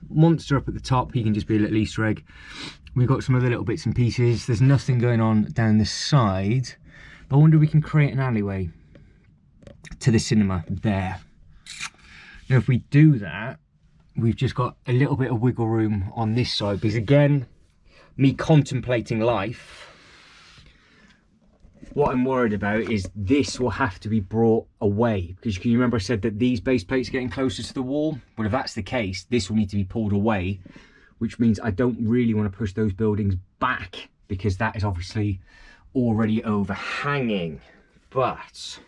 monster up at the top. He can just be a little Easter egg. We've got some other little bits and pieces. There's nothing going on down this side. But I wonder if we can create an alleyway to the cinema there. Now, if we do that, we've just got a little bit of wiggle room on this side. Because again, me contemplating life, what I'm worried about is this will have to be brought away. Because you remember I said that these base plates are getting closer to the wall? Well, if that's the case, this will need to be pulled away, which means I don't really want to push those buildings back because that is obviously already overhanging. But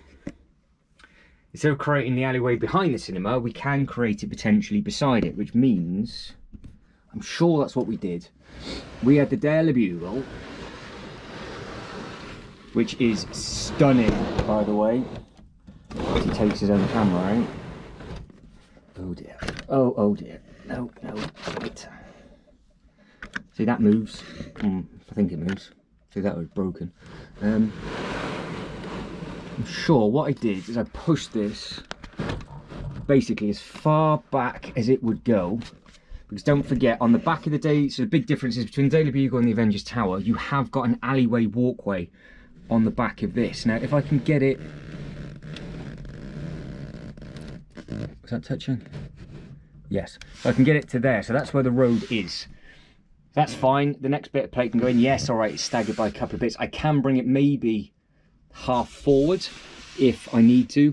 instead of creating the alleyway behind the cinema, we can create it potentially beside it, which means, I'm sure that's what we did. We had the Daily Bugle, which is stunning, by the way. He takes his own camera out. Oh dear. Oh dear. No, wait. See, that moves. I think it moves. See, that was broken. I'm sure what I did is I pushed this basically as far back as it would go. Because don't forget, on the back of the day, so the big difference is between Daily Bugle and the Avengers Tower, you have got an alleyway walkway on the back of this. Now, if I can get it... Is that touching? Yes. So I can get it to there. So that's where the road is. That's fine. The next bit of plate can go in. Yes, all right, it's staggered by a couple of bits. I can bring it maybe half forward if I need to.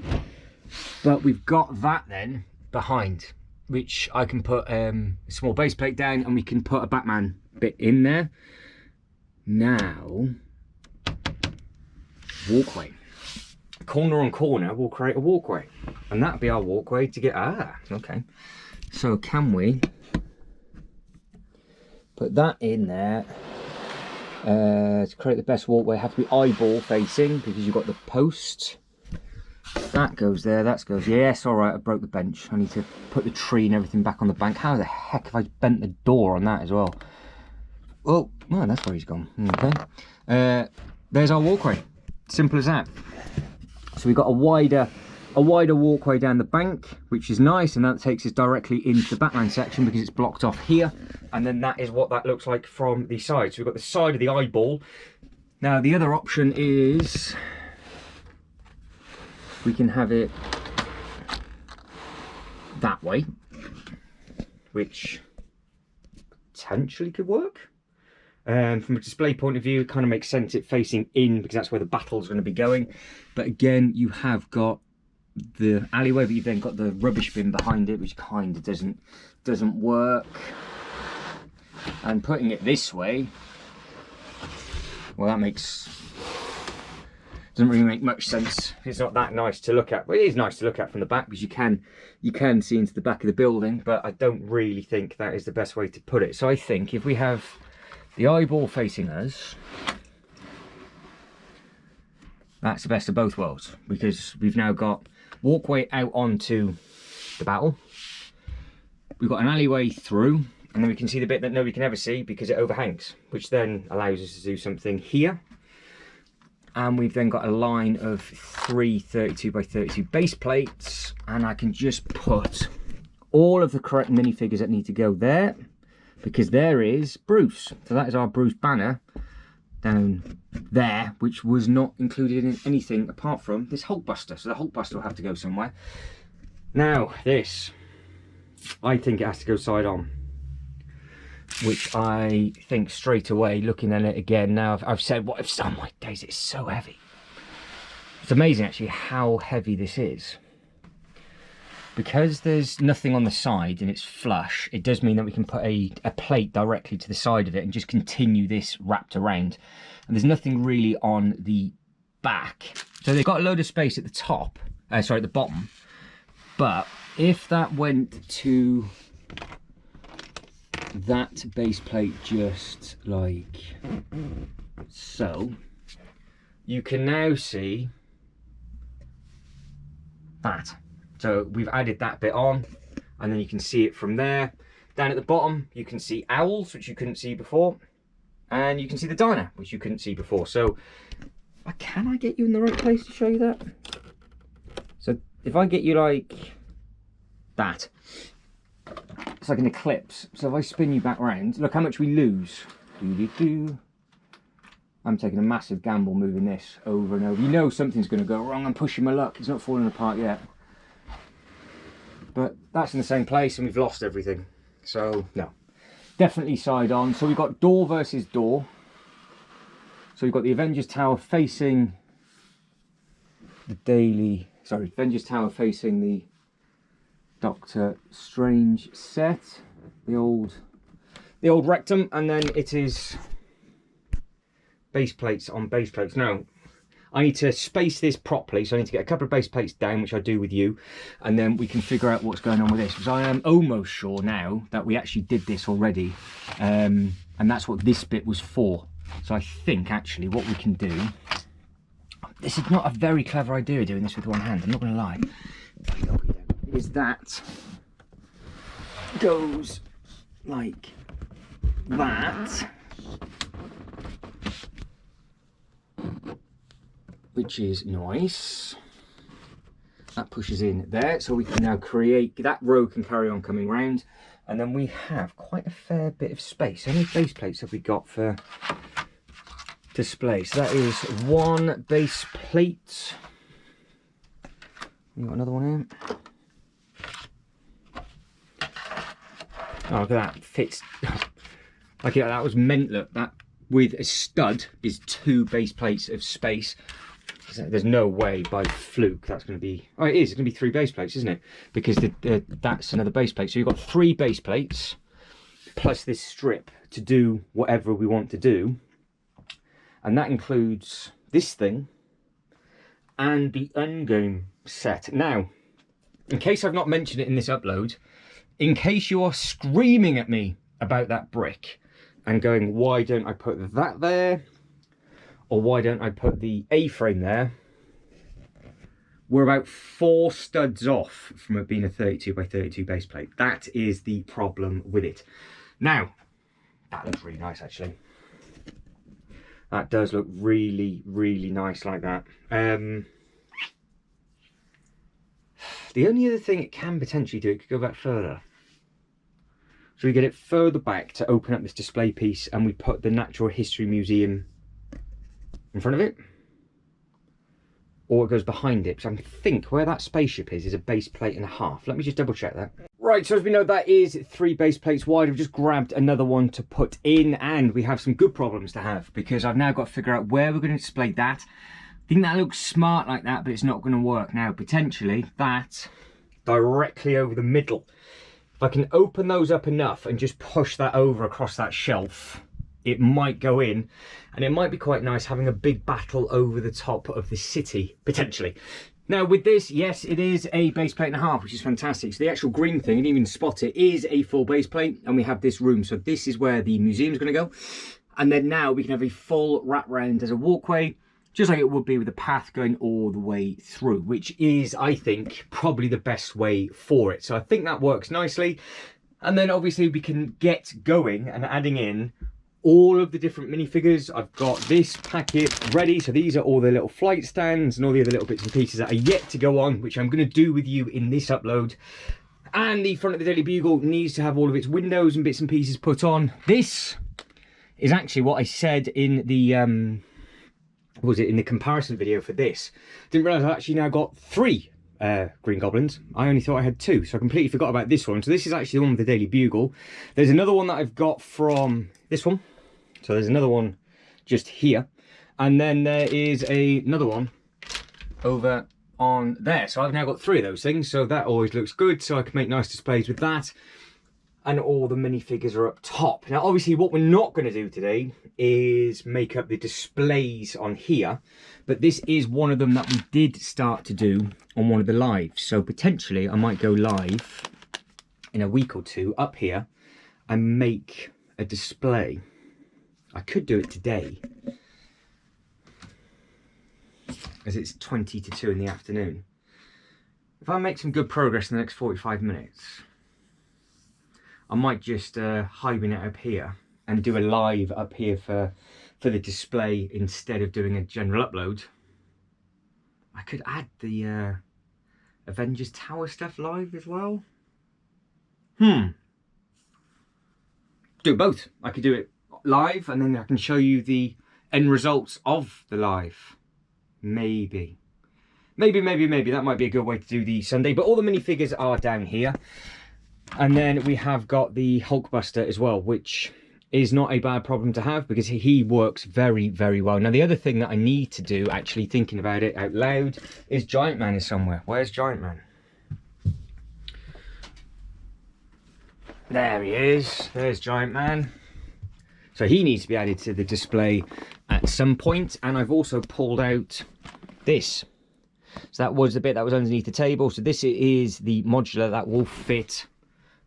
But we've got that then behind, which I can put a small base plate down, and we can put a Batman bit in there. Now, walkway. Corner on corner, we'll create a walkway. And that'll be our walkway to get, okay. So can we put that in there? To create the best walkway, have to be eyeball facing because you've got the post. That goes there, that goes, yes, all right, I broke the bench. I need to put the tree and everything back on the bank. How the heck have I bent the door on that as well? Oh, well, that's where he's gone. Okay. There's our walkway. Simple as that. So we've got a wider walkway down the bank, which is nice, and that takes us directly into the Batman section because it's blocked off here. And then that is what that looks like from the side. So we've got the side of the eyeball. Now the other option is we can have it that way, which potentially could work. From a display point of view, it kind of makes sense it facing in because that's where the battle's going to be going. But again, you have got the alleyway, but you've then got the rubbish bin behind it, which kind of doesn't work. And putting it this way, well, that doesn't really make much sense. It's not that nice to look at. Well, it is nice to look at from the back because you can see into the back of the building, but I don't really think that is the best way to put it. So I think if we have the eyeball facing us, that's the best of both worlds, because we've now got walkway out onto the battle. We've got an alleyway through, and then we can see the bit that nobody can ever see because it overhangs, which then allows us to do something here. And we've then got a line of 3 32 by 32 base plates, and I can just put all of the correct minifigures that need to go there, because there is Bruce. So that is our Bruce banner down there, which was not included in anything apart from this Hulkbuster. So the Hulkbuster will have to go somewhere. Now this, I think it has to go side on, which I think straight away, looking at it again now, I've said, what if, oh my days, it's so heavy. It's amazing actually how heavy this is. Because there's nothing on the side and it's flush, it does mean that we can put a plate directly to the side of it and just continue this wrapped around. And there's nothing really on the back. So they've got a load of space at the top, sorry, at the bottom. But if that went to that base plate just like so, you can now see that. So we've added that bit on, and then you can see it from there. Down at the bottom, you can see owls, which you couldn't see before, and you can see the diner, which you couldn't see before. So can I get you in the right place to show you that? So if I get you like that, it's like an eclipse. So if I spin you back round, look how much we lose. I'm taking a massive gamble moving this over and over. You know something's going to go wrong. I'm pushing my luck. It's not falling apart yet. But that's in the same place and we've lost everything. So no, definitely side on. So we've got door versus door. So we've got the Avengers Tower facing the Avengers Tower facing the Doctor Strange set, the old rectum, and then it is base plates on base plates. Now I need to space this properly, so I need to get a couple of base plates down, which I do with you, and then we can figure out what's going on with this, because I am almost sure now that we actually did this already, and that's what this bit was for. So I think actually what we can do, this is not a very clever idea doing this with one hand, I'm not going to lie, is that goes like that, which is nice. That pushes in there, so we can now create, that row can carry on coming round, and then we have quite a fair bit of space. How many base plates have we got for display? So that is one base plate. You got another one here? Oh, look at that, fits. Like that was meant, look, that with a stud is 2 base plates of space. There's no way by fluke that's going to be, oh it is, it's going to be 3 base plates, isn't it? Because that's another base plate. So you've got 3 base plates plus this strip to do whatever we want to do. And that includes this thing and the Endgame set. Now, in case I've not mentioned it in this upload, in case you are screaming at me about that brick and going, why don't I put that there? Or why don't I put the A-frame there? We're about 4 studs off from it being a 32 by 32 base plate. That is the problem with it. Now, that looks really nice actually. That does look really, really nice like that. The only other thing it can potentially do, it could go back further. So we get it further back to open up this display piece, and we put the Natural History Museum in front of it. or it goes behind it. So I think where that spaceship is a base plate and a half. Let me just double check that. Right, so as we know, that is 3 base plates wide. I've just grabbed another one to put in, and we have some good problems to have, because I've now got to figure out where we're going to display that. I think that looks smart like that, but it's not going to work. Now, potentially, that directly over the middle. If I can open those up enough and just push that over across that shelf, it might go in, and it might be quite nice having a big battle over the top of the city, potentially. Now with this, yes, it is a base plate and a half, which is fantastic. So the actual green thing, and even spot it, is a full base plate, and we have this room. So this is where the museum's going to go. And then now we can have a full wrap round as a walkway, just like it would be with a path going all the way through, which is, I think, probably the best way for it. So I think that works nicely. And then obviously we can get going and adding in all of the different minifigures. I've got this packet ready. So these are all the little flight stands and all the other little bits and pieces that are yet to go on, which I'm going to do with you in this upload. And the front of the Daily Bugle needs to have all of its windows and bits and pieces put on. This is actually what I said in the in the comparison video for this. Didn't realize I actually now got 3 Green Goblins. I only thought I had 2, so I completely forgot about this one. So this is actually the one with the Daily Bugle. There's another one that I've got from this one. So there's another one just here. And then there is another one over on there. So I've now got 3 of those things. So that always looks good. So I can make nice displays with that. And all the minifigures are up top. Now, obviously, what we're not going to do today is make up the displays on here. But this is one of them that we did start to do on one of the lives. So potentially, I might go live in a week or 2 up here and make a display. I could do it today, as it's 20 to 2 in the afternoon. If I make some good progress in the next 45 minutes, I might just hibernate up here and do a live up here for the display instead of doing a general upload. I could add the Avengers Tower stuff live as well. Do both. I could do it live and then I can show you the end results of the live. Maybe that might be a good way to do the Sunday. But all the minifigures are down here. And then we have got the Hulkbuster as well, which is not a bad problem to have because he works very, very well. Now, the other thing that I need to do, actually thinking about it out loud, is Giant Man is somewhere. Where's Giant Man? There he is. There's Giant Man. So he needs to be added to the display at some point. And I've also pulled out this. So that was the bit that was underneath the table. So this is the modular that will fit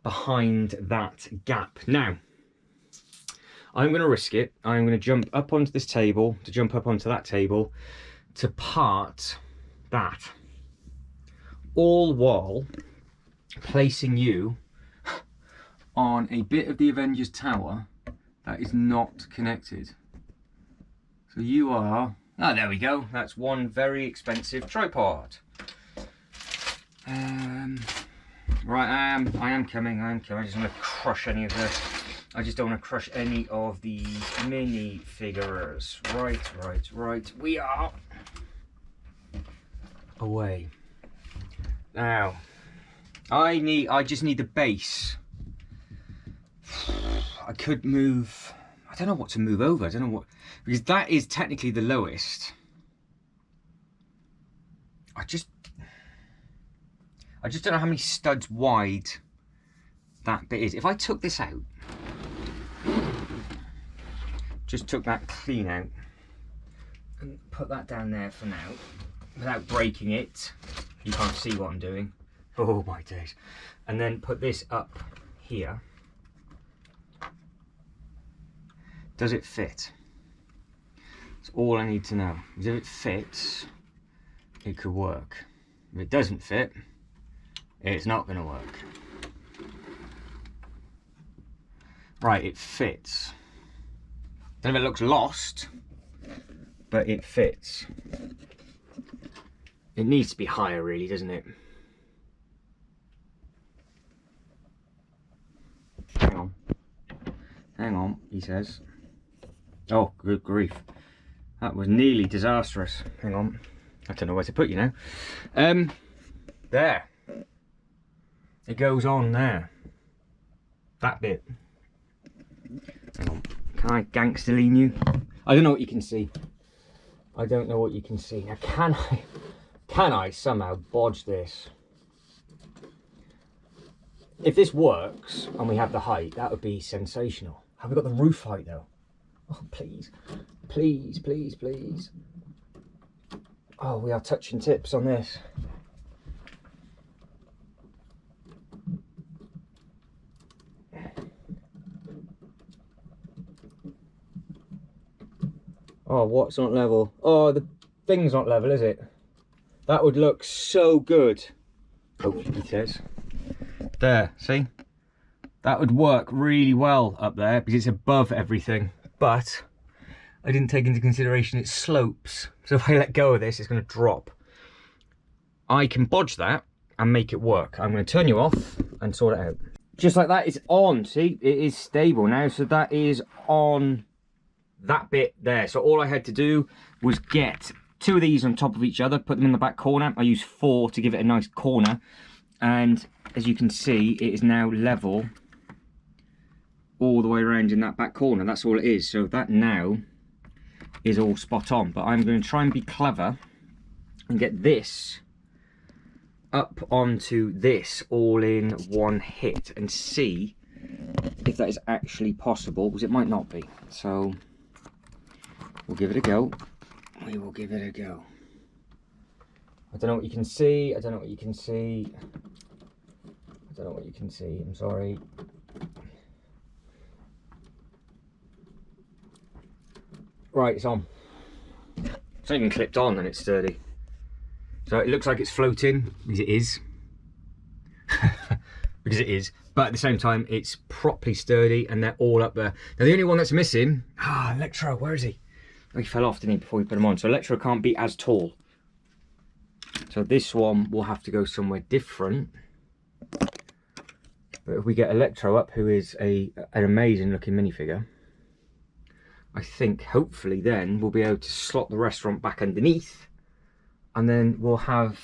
behind that gap. Now, I'm going to risk it. I'm going to jump up onto this table, to jump up onto that table, to part that. All while placing you on a bit of the Avengers Tower that is not connected. So you are... Oh, there we go. That's one very expensive tripod. Right, I am coming. I just want to crush any of the... I just don't want to crush any of the minifigures. Right. We are away. Now, I just need the base. I could move... I don't know what to move over. I don't know what... Because that is technically the lowest. I just don't know how many studs wide that bit is. If I took this out, just took that clean out and put that down there for now, without breaking it. You can't see what I'm doing. Oh my days. And then put this up here. Does it fit? That's all I need to know. If it fits, it could work. If it doesn't fit, it's not going to work. Right, it fits. Don't know if it looks lost, but it fits. It needs to be higher, really, doesn't it? Hang on, he says. Oh, good grief. That was nearly disastrous. Hang on. I don't know where to put you now. There. It goes on there. That bit. Hang on. Can I gangster lean you? I don't know what you can see. I don't know what you can see. Now can I somehow bodge this? If this works and we have the height, that would be sensational. Have we got the roof height though? Oh, please. Please, please, please. Oh, we are touching tips on this. Oh, what's not level? Oh, the thing's not level, is it? That would look so good. Hopefully it is. There, see? That would work really well up there because it's above everything. But I didn't take into consideration its slopes. So if I let go of this, it's going to drop. I can bodge that and make it work. I'm going to turn you off and sort it out. Just like that, it's on. See, it is stable now. So that is on that bit there. So all I had to do was get 2 of these on top of each other, put them in the back corner. I used 4 to give it a nice corner. And as you can see, it is now level all the way around in that back corner. That's all it is. So that now is all spot on. But I'm going to try and be clever and get this up onto this all in one hit and see if that is actually possible, because it might not be. So we'll give it a go. We will give it a go. I don't know what you can see. I don't know what you can see. I don't know what you can see. I'm sorry. Right, it's on. It's not even clipped on and it's sturdy. So it looks like it's floating, because it is. Because it is. But at the same time, it's properly sturdy and they're all up there. Now the only one that's missing, Electro, where is he? Oh, he fell off, didn't he, before we put him on. So Electro can't be as tall. So this one will have to go somewhere different. But if we get Electro up, who is an amazing looking minifigure, I think hopefully then we'll be able to slot the restaurant back underneath, and then we'll have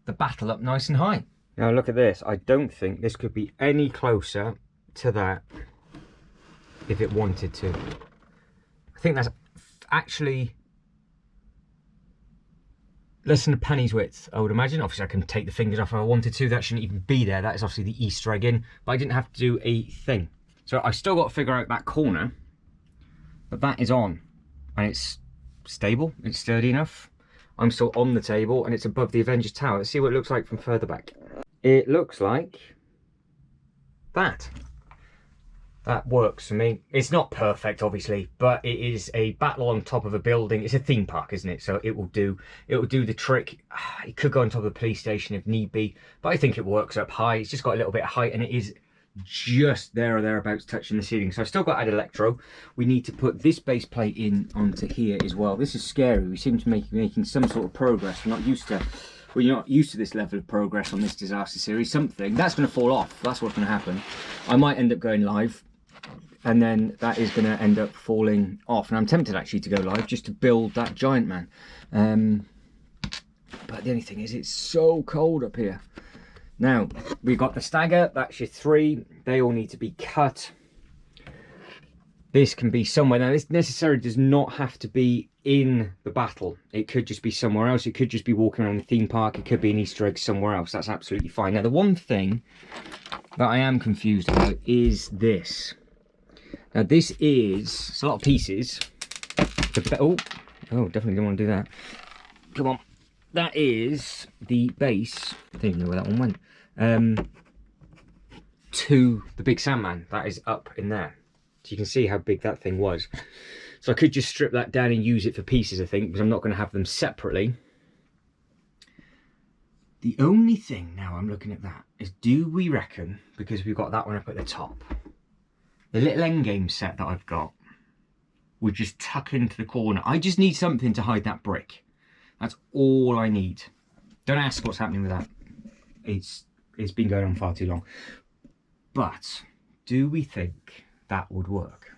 the battle up nice and high. Now look at this. I don't think this could be any closer to that if it wanted to. I think that's actually less than a penny's width, I would imagine. Obviously I can take the fingers off if I wanted to. That shouldn't even be there. That is obviously the Easter egg in, but I didn't have to do a thing. So I still got to figure out that corner, but that is on and it's stable, it's sturdy enough. I'm still on the table and it's above the Avengers tower. Let's see what it looks like from further back. It looks like that. That works for me. It's not perfect, obviously, but it is a battle on top of a building. It's a theme park, isn't it? So it will do the trick. It could go on top of the police station if need be, but I think it works up high. It's just got a little bit of height and it is just there or thereabouts touching the ceiling. So I've still got to add Electro. We need to put this base plate in onto here as well. This is scary. We seem to be making some sort of progress. We're not used to this level of progress on this disaster series. Something that's going to fall off. That's what's going to happen. I might end up going live, and then that is going to end up falling off. And I'm tempted actually to go live just to build that giant man. But the only thing is it's so cold up here. Now, we've got the stagger, that's your 3. They all need to be cut. This can be somewhere. Now, this necessarily does not have to be in the battle. It could just be somewhere else. It could just be walking around the theme park. It could be an Easter egg somewhere else. That's absolutely fine. Now, the one thing that I am confused about is this. Now, this is, it's a lot of pieces. Oh, definitely don't want to do that. Come on. That is the base. I don't even know where that one went. To the big Sandman. That is up in there. So you can see how big that thing was. So I could just strip that down and use it for pieces, I think, because I'm not going to have them separately. The only thing, now I'm looking at that, is do we reckon, because we've got that one up at the top, the little endgame set that I've got would just tuck into the corner. I just need something to hide that brick. That's all I need. Don't ask what's happening with that. It's been going on far too long. But do we think that would work?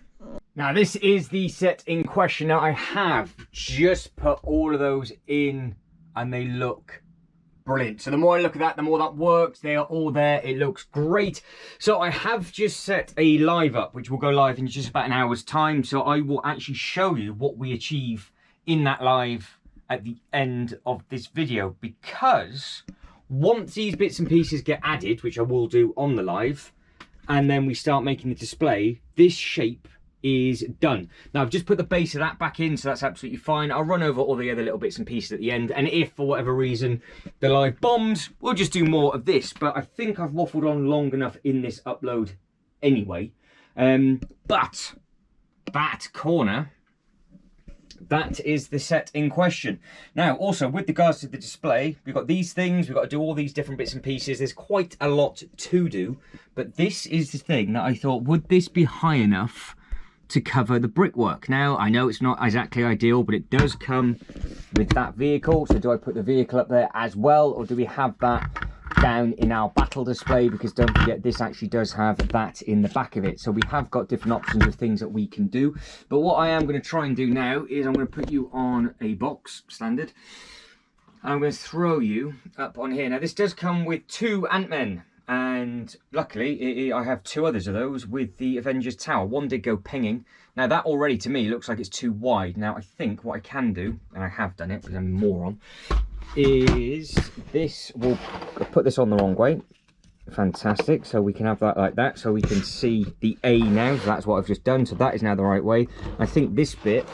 Now this is the set in question. Now I have just put all of those in and they look brilliant. So the more I look at that, the more that works. They are all there. It looks great. So I have just set a live up, which will go live in just about an hour's time. So I will actually show you what we achieve in that live at the end of this video, because once these bits and pieces get added, which I will do on the live, and then we start making the display, this shape is done. Now I've just put the base of that back in, so that's absolutely fine. I'll run over all the other little bits and pieces at the end, and if for whatever reason the live bombs, we'll just do more of this. But I think I've waffled on long enough in this upload anyway. But that corner, that is the set in question. Now, also, with regards to the display, we've got these things, we've got to do all these different bits and pieces. There's quite a lot to do, but this is the thing that I thought, would this be high enough to cover the brickwork? Now, I know it's not exactly ideal, but it does come with that vehicle. So do I put the vehicle up there as well, or do we have that down in our battle display? Because don't forget, this actually does have that in the back of it. So we have got different options of things that we can do. But what I am going to try and do now is I'm going to put you on a box, standard. And I'm going to throw you up on here. Now, this does come with 2 Ant-Men. And luckily, I have 2 others of those with the Avengers Tower. One did go pinging. Now, that already, to me, looks like it's too wide. Now, I think what I can do, and I have done it because I'm a moron, is this, we'll put this on the wrong way. Fantastic. So we can have that like that, so we can see the A now. So that's what I've just done. So that is now the right way. I think this bit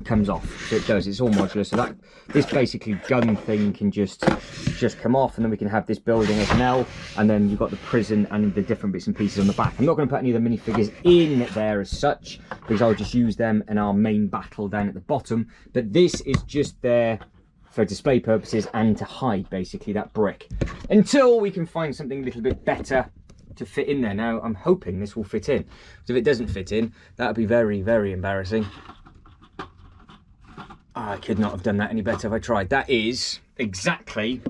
comes off. So it does. It's all modular. So that this basically gun thing can just come off, and then we can have this building as an L, and then you've got the prison and the different bits and pieces on the back. I'm not going to put any of the minifigures in there as such, because I'll just use them in our main battle down at the bottom. But this is just there for display purposes and to hide basically that brick until we can find something a little bit better to fit in there. Now I'm hoping this will fit in, because if it doesn't fit in, that would be very, very embarrassing. I could not have done that any better if I tried. That is exactly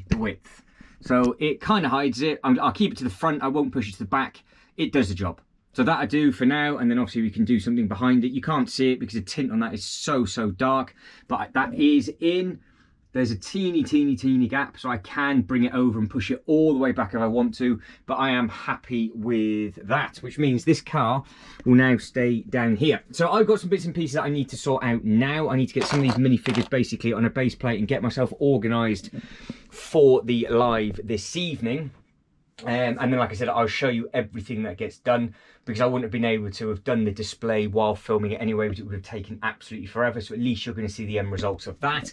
the width, so it kind of hides it. I'll keep it to the front, I won't push it to the back. It does the job. So that I do for now, and then obviously we can do something behind it. You can't see it because the tint on that is so dark, but that is in. There's a teeny gap, so I can bring it over and push it all the way back if I want to, but I am happy with that, which means this car will now stay down here. So I've got some bits and pieces that I need to sort out now. I need to get some of these minifigures basically on a base plate and get myself organised for the live this evening. And then, like I said, I'll show you everything that gets done, because I wouldn't have been able to have done the display while filming it anyway, because it would have taken absolutely forever. So at least you're going to see the end results of that.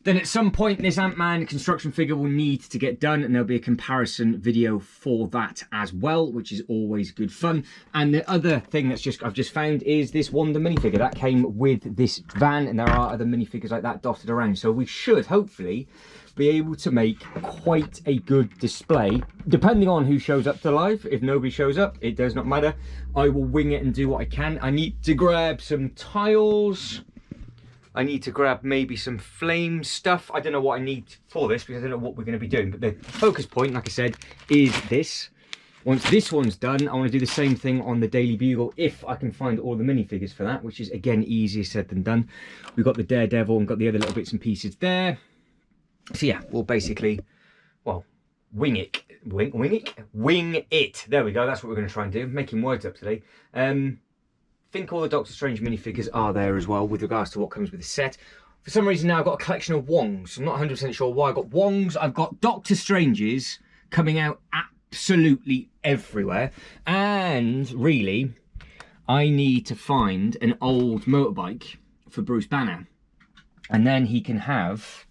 Then at some point, this Ant-Man construction figure will need to get done, and there'll be a comparison video for that as well, which is always good fun. And the other thing I've just found is this Wonder minifigure that came with this van, and there are other minifigures like that dotted around. So we should hopefully be able to make quite a good display, depending on who shows up to live. If nobody shows up, it does not matter. I will wing it and do what I can. I need to grab some tiles. I need to grab maybe some flame stuff. I don't know what I need for this, because I don't know what we're going to be doing. But the focus point, like I said, is this. Once this one's done, I want to do the same thing on the Daily Bugle, if I can find all the minifigures for that, which is, again, easier said than done. We've got the Daredevil and got the other little bits and pieces there. So yeah, we'll basically, well, wing it. Wing it. There we go. That's what we're going to try and do. Making words up today. Think all the Doctor Strange minifigures are there as well, with regards to what comes with the set. For some reason now I've got a collection of Wongs. I'm not 100% sure why. I've got Wongs, I've got Doctor Stranges coming out absolutely everywhere. And really, I need to find an old motorbike for Bruce Banner. And then he can have,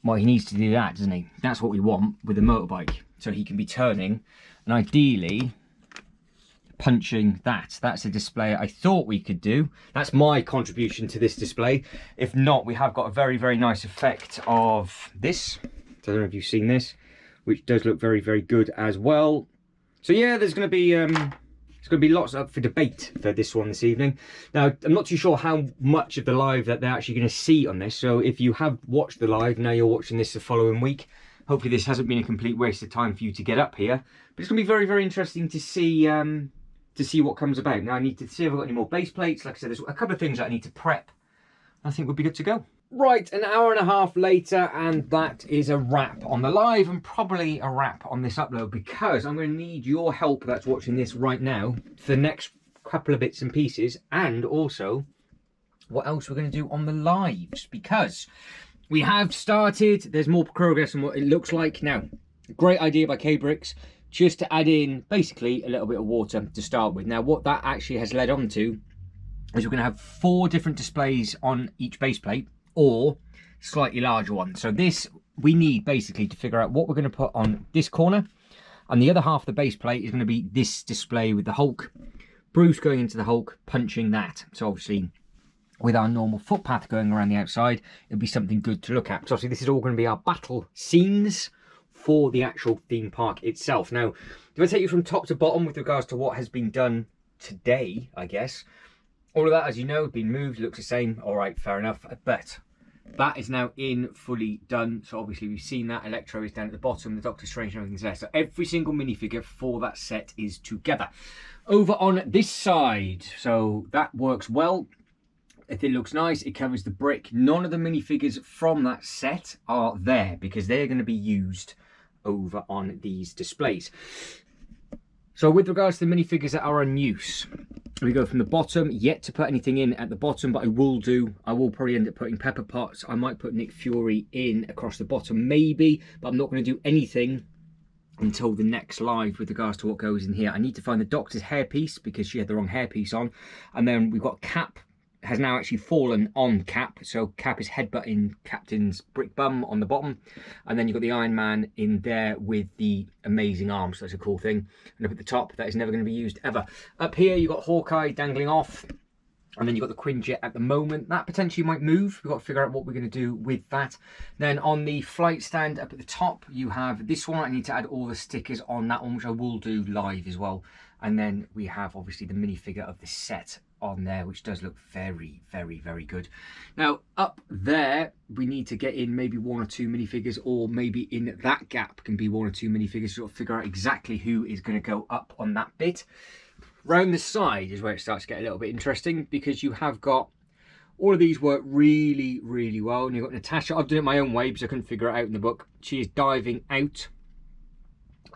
well, he needs to do that, doesn't he? That's what we want with a motorbike. So he can be turning, and ideally punching that. That's a display I thought we could do. That's my contribution to this display. If not, we have got a very nice effect of this. I don't know if you've seen this, which does look very good as well. So yeah, there's going to be lots up for debate for this one this evening. Now, I'm not too sure how much of the live that they're actually going to see on this. So if you have watched the live, now you're watching this the following week. Hopefully this hasn't been a complete waste of time for you to get up here. But it's going to be very interesting to see what comes about. Now I need to see if I've got any more base plates. Like I said, there's a couple of things that I need to prep. I think we'll be good to go. Right, an hour and a half later, and that is a wrap on the live and probably a wrap on this upload, because I'm going to need your help that's watching this right now for the next couple of bits and pieces, and also what else we're going to do on the lives, because we have started. There's more progress than what it looks like now. Great idea by K-Bricks, just to add in basically a little bit of water to start with. Now what that actually has led on to is we're going to have 4 different displays on each base plate, or slightly larger ones. So this we need basically to figure out what we're going to put on this corner, and the other half of the base plate is going to be this display with the Hulk, Bruce going into the Hulk, punching that. So obviously with our normal footpath going around the outside, it'll be something good to look at. So obviously this is all going to be our battle scenes for the actual theme park itself. Now, if I take you from top to bottom with regards to what has been done today, I guess, all of that, as you know, been moved, looks the same. All right, fair enough. But that is now in, fully done. So obviously we've seen that. Electro is down at the bottom, the Doctor Strange and everything's there. So every single minifigure for that set is together. Over on this side, so that works well. If it looks nice, it covers the brick. None of the minifigures from that set are there because they're going to be used over on these displays. So with regards to the minifigures that are in use, we go from the bottom, yet to put anything in at the bottom, but I will probably end up putting Pepper Potts. I might put Nick Fury in across the bottom, maybe, but I'm not going to do anything until the next live with regards to what goes in here. I need to find the Doctor's hairpiece because she had the wrong hairpiece on. And then we've got Cap, has now actually fallen on Cap, so Cap is headbutting Captain's brick bum on the bottom, and then you've got the Iron Man in there with the amazing arms. So that's a cool thing. And up at the top, that is never going to be used ever. Up here you've got Hawkeye dangling off, and then you've got the Quinjet at the moment. That potentially might move. We've got to figure out what we're going to do with that. Then on the flight stand up at the top, you have this one. I need to add all the stickers on that one, which I will do live as well. And then we have obviously the minifigure of the set on there, which does look very, very, very good. Now up there we need to get in maybe 1 or 2 minifigures, or maybe in that gap can be 1 or 2 minifigures to sort of figure out exactly who is going to go up on that bit. Round the side is where it starts to get a little bit interesting, because you have got all of these work really, really well. And you've got Natasha. I've done it my own way because I couldn't figure it out in the book. She is diving out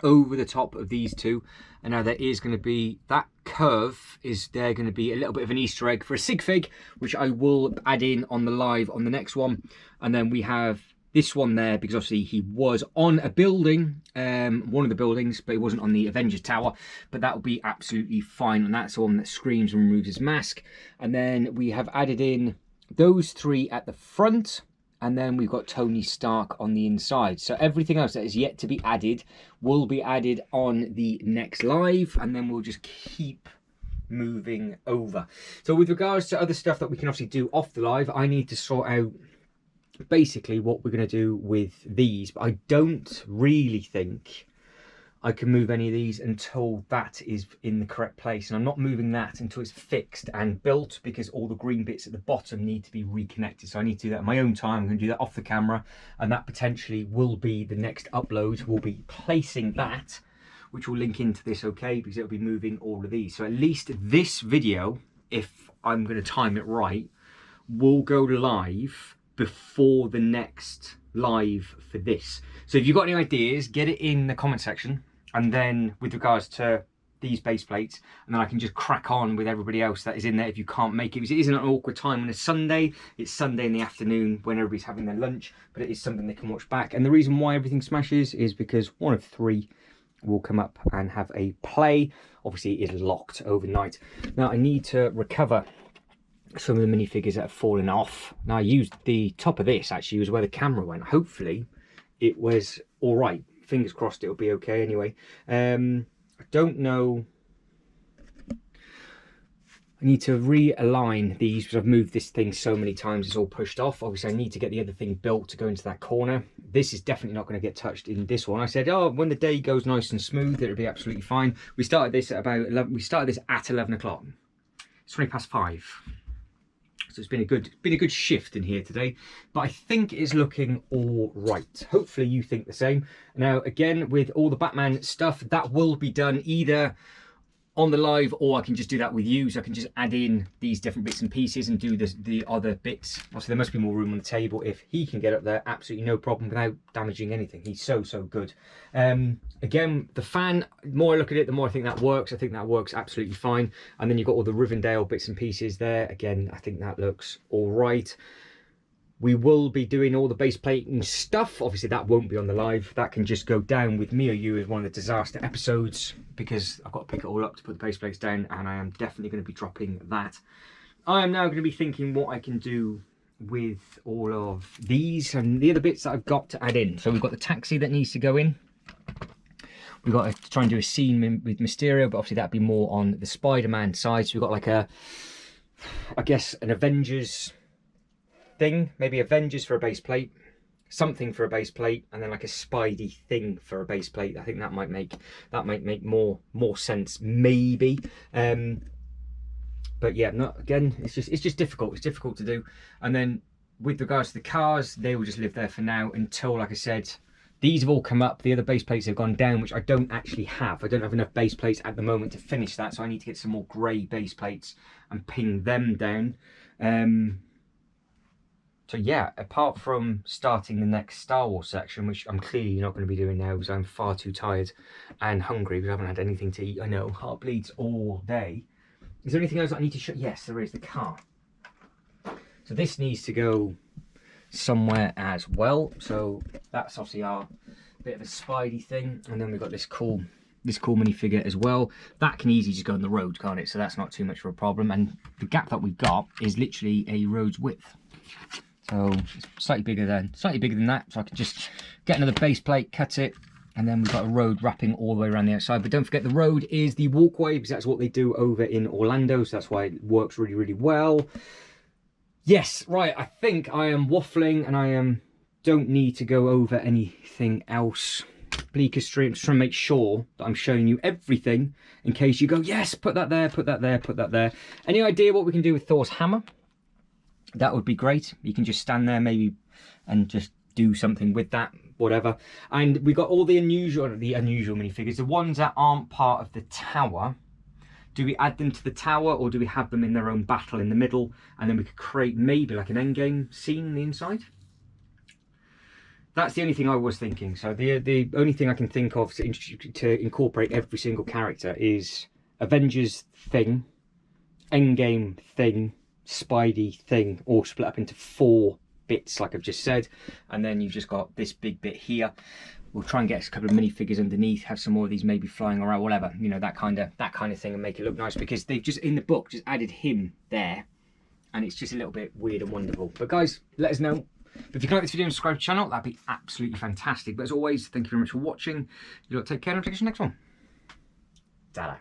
over the top of these two, and now there is going to be that curve is there going to be a little bit of an Easter egg for a sig fig, which I will add in on the live on the next one. And then we have this one there because obviously he was on a building, one of the buildings, but he wasn't on the Avengers tower, but that will be absolutely fine. And that's the one that screams and removes his mask. And then we have added in those 3 at the front, and then we've got Tony Stark on the inside. So everything else that is yet to be added will be added on the next live, and then we'll just keep moving over. So with regards to other stuff that we can obviously do off the live, I need to sort out basically what we're going to do with these. But I don't really think I can move any of these until that is in the correct place. And I'm not moving that until it's fixed and built, because all the green bits at the bottom need to be reconnected. So I need to do that in my own time. I'm going to do that off the camera, and that potentially will be the next upload. We'll be placing that, which will link into this, okay, because it'll be moving all of these. So at least this video, if I'm going to time it right, will go live before the next live for this. So if you've got any ideas, get it in the comment section. And then with regards to these base plates, and then I can just crack on with everybody else that is in there if you can't make it. Because it isn't an awkward time on a Sunday. It's Sunday in the afternoon when everybody's having their lunch, but it is something they can watch back. And the reason why everything smashes is because one of 3 will come up and have a play. Obviously it is locked overnight. Now I need to recover some of the minifigures that have fallen off. Now I used the top of this, actually was where the camera went. Hopefully it was all right. Fingers crossed it'll be okay anyway. I don't know. I need to realign these because I've moved this thing so many times it's all pushed off. Obviously I need to get the other thing built to go into that corner. This is definitely not going to get touched in this one. I said, oh, when the day goes nice and smooth, it'll be absolutely fine. We started this at about 11. We started this at 11 o'clock. It's 5:20. So it's been a good shift in here today, but I think it's looking all right. Hopefully you think the same. Now again, with all the Batman stuff, that will be done either on the live, or I can just do that with you. So I can just add in these different bits and pieces and do the other bits. Also, there must be more room on the table if he can get up there, absolutely no problem, without damaging anything. He's so good. Again, the fan, the more I look at it, the more I think that works. I think that works absolutely fine. And then you've got all the Rivendell bits and pieces there. Again, I think that looks all right. We will be doing all the base plating stuff. Obviously, that won't be on the live. That can just go down with me or you as one of the disaster episodes, because I've got to pick it all up to put the base plates down, and I am definitely going to be dropping that. I am now going to be thinking what I can do with all of these and the other bits that I've got to add in. So we've got the taxi that needs to go in. We've got to try and do a scene with Mysterio, but obviously that'd be more on the Spider-Man side. So we've got like a, I guess, an Avengers thing, maybe Avengers for a base plate, something for a base plate, and then like a Spidey thing for a base plate. I think that might make more sense, maybe. But yeah, again, it's just difficult. It's difficult to do. And then with regards to the cars, they will just live there for now until, like I said, these have all come up. The other base plates have gone down, which I don't actually have. I don't have enough base plates at the moment to finish that, so I need to get some more grey base plates and ping them down. So yeah, apart from starting the next Star Wars section, which I'm clearly not going to be doing now because I'm far too tired and hungry because I haven't had anything to eat. I know, heart bleeds all day. Is there anything else I need to show? Yes, there is, the car. So this needs to go somewhere as well. So that's obviously our bit of a Spidey thing. And then we've got this cool minifigure as well. That can easily just go on the road, can't it? So that's not too much of a problem. And the gap that we've got is literally a road's width. So it's slightly bigger than that. So I can just get another base plate, cut it, and then we've got a road wrapping all the way around the outside. But don't forget, the road is the walkway, because that's what they do over in Orlando. So that's why it works really, really well. Yes, right. I think I am waffling, and don't need to go over anything else. Bleaker Stream, just trying to make sure that I'm showing you everything in case you go, yes, put that there, put that there, put that there. Any idea what we can do with Thor's hammer? That would be great. You can just stand there maybe and just do something with that, whatever. And we got all the unusual minifigures, the ones that aren't part of the tower. Do we add them to the tower, or do we have them in their own battle in the middle, and then we could create maybe like an endgame scene on the inside? That's the only thing I was thinking. So the only thing I can think of to incorporate every single character is Avengers thing, endgame thing, Spidey thing, all split up into 4 bits like I've just said, and then you've just got this big bit here. We'll try and get a couple of minifigures underneath, have some more of these maybe flying around, whatever, you know, that kind of thing, and make it look nice, because they've just in the book just added him there, and it's just a little bit weird and wonderful. But guys, let us know. If you can like this video and subscribe to the channel, that'd be absolutely fantastic. But as always, thank you very much for watching. You lot take care, and I'll take you to the next one. Ta-da.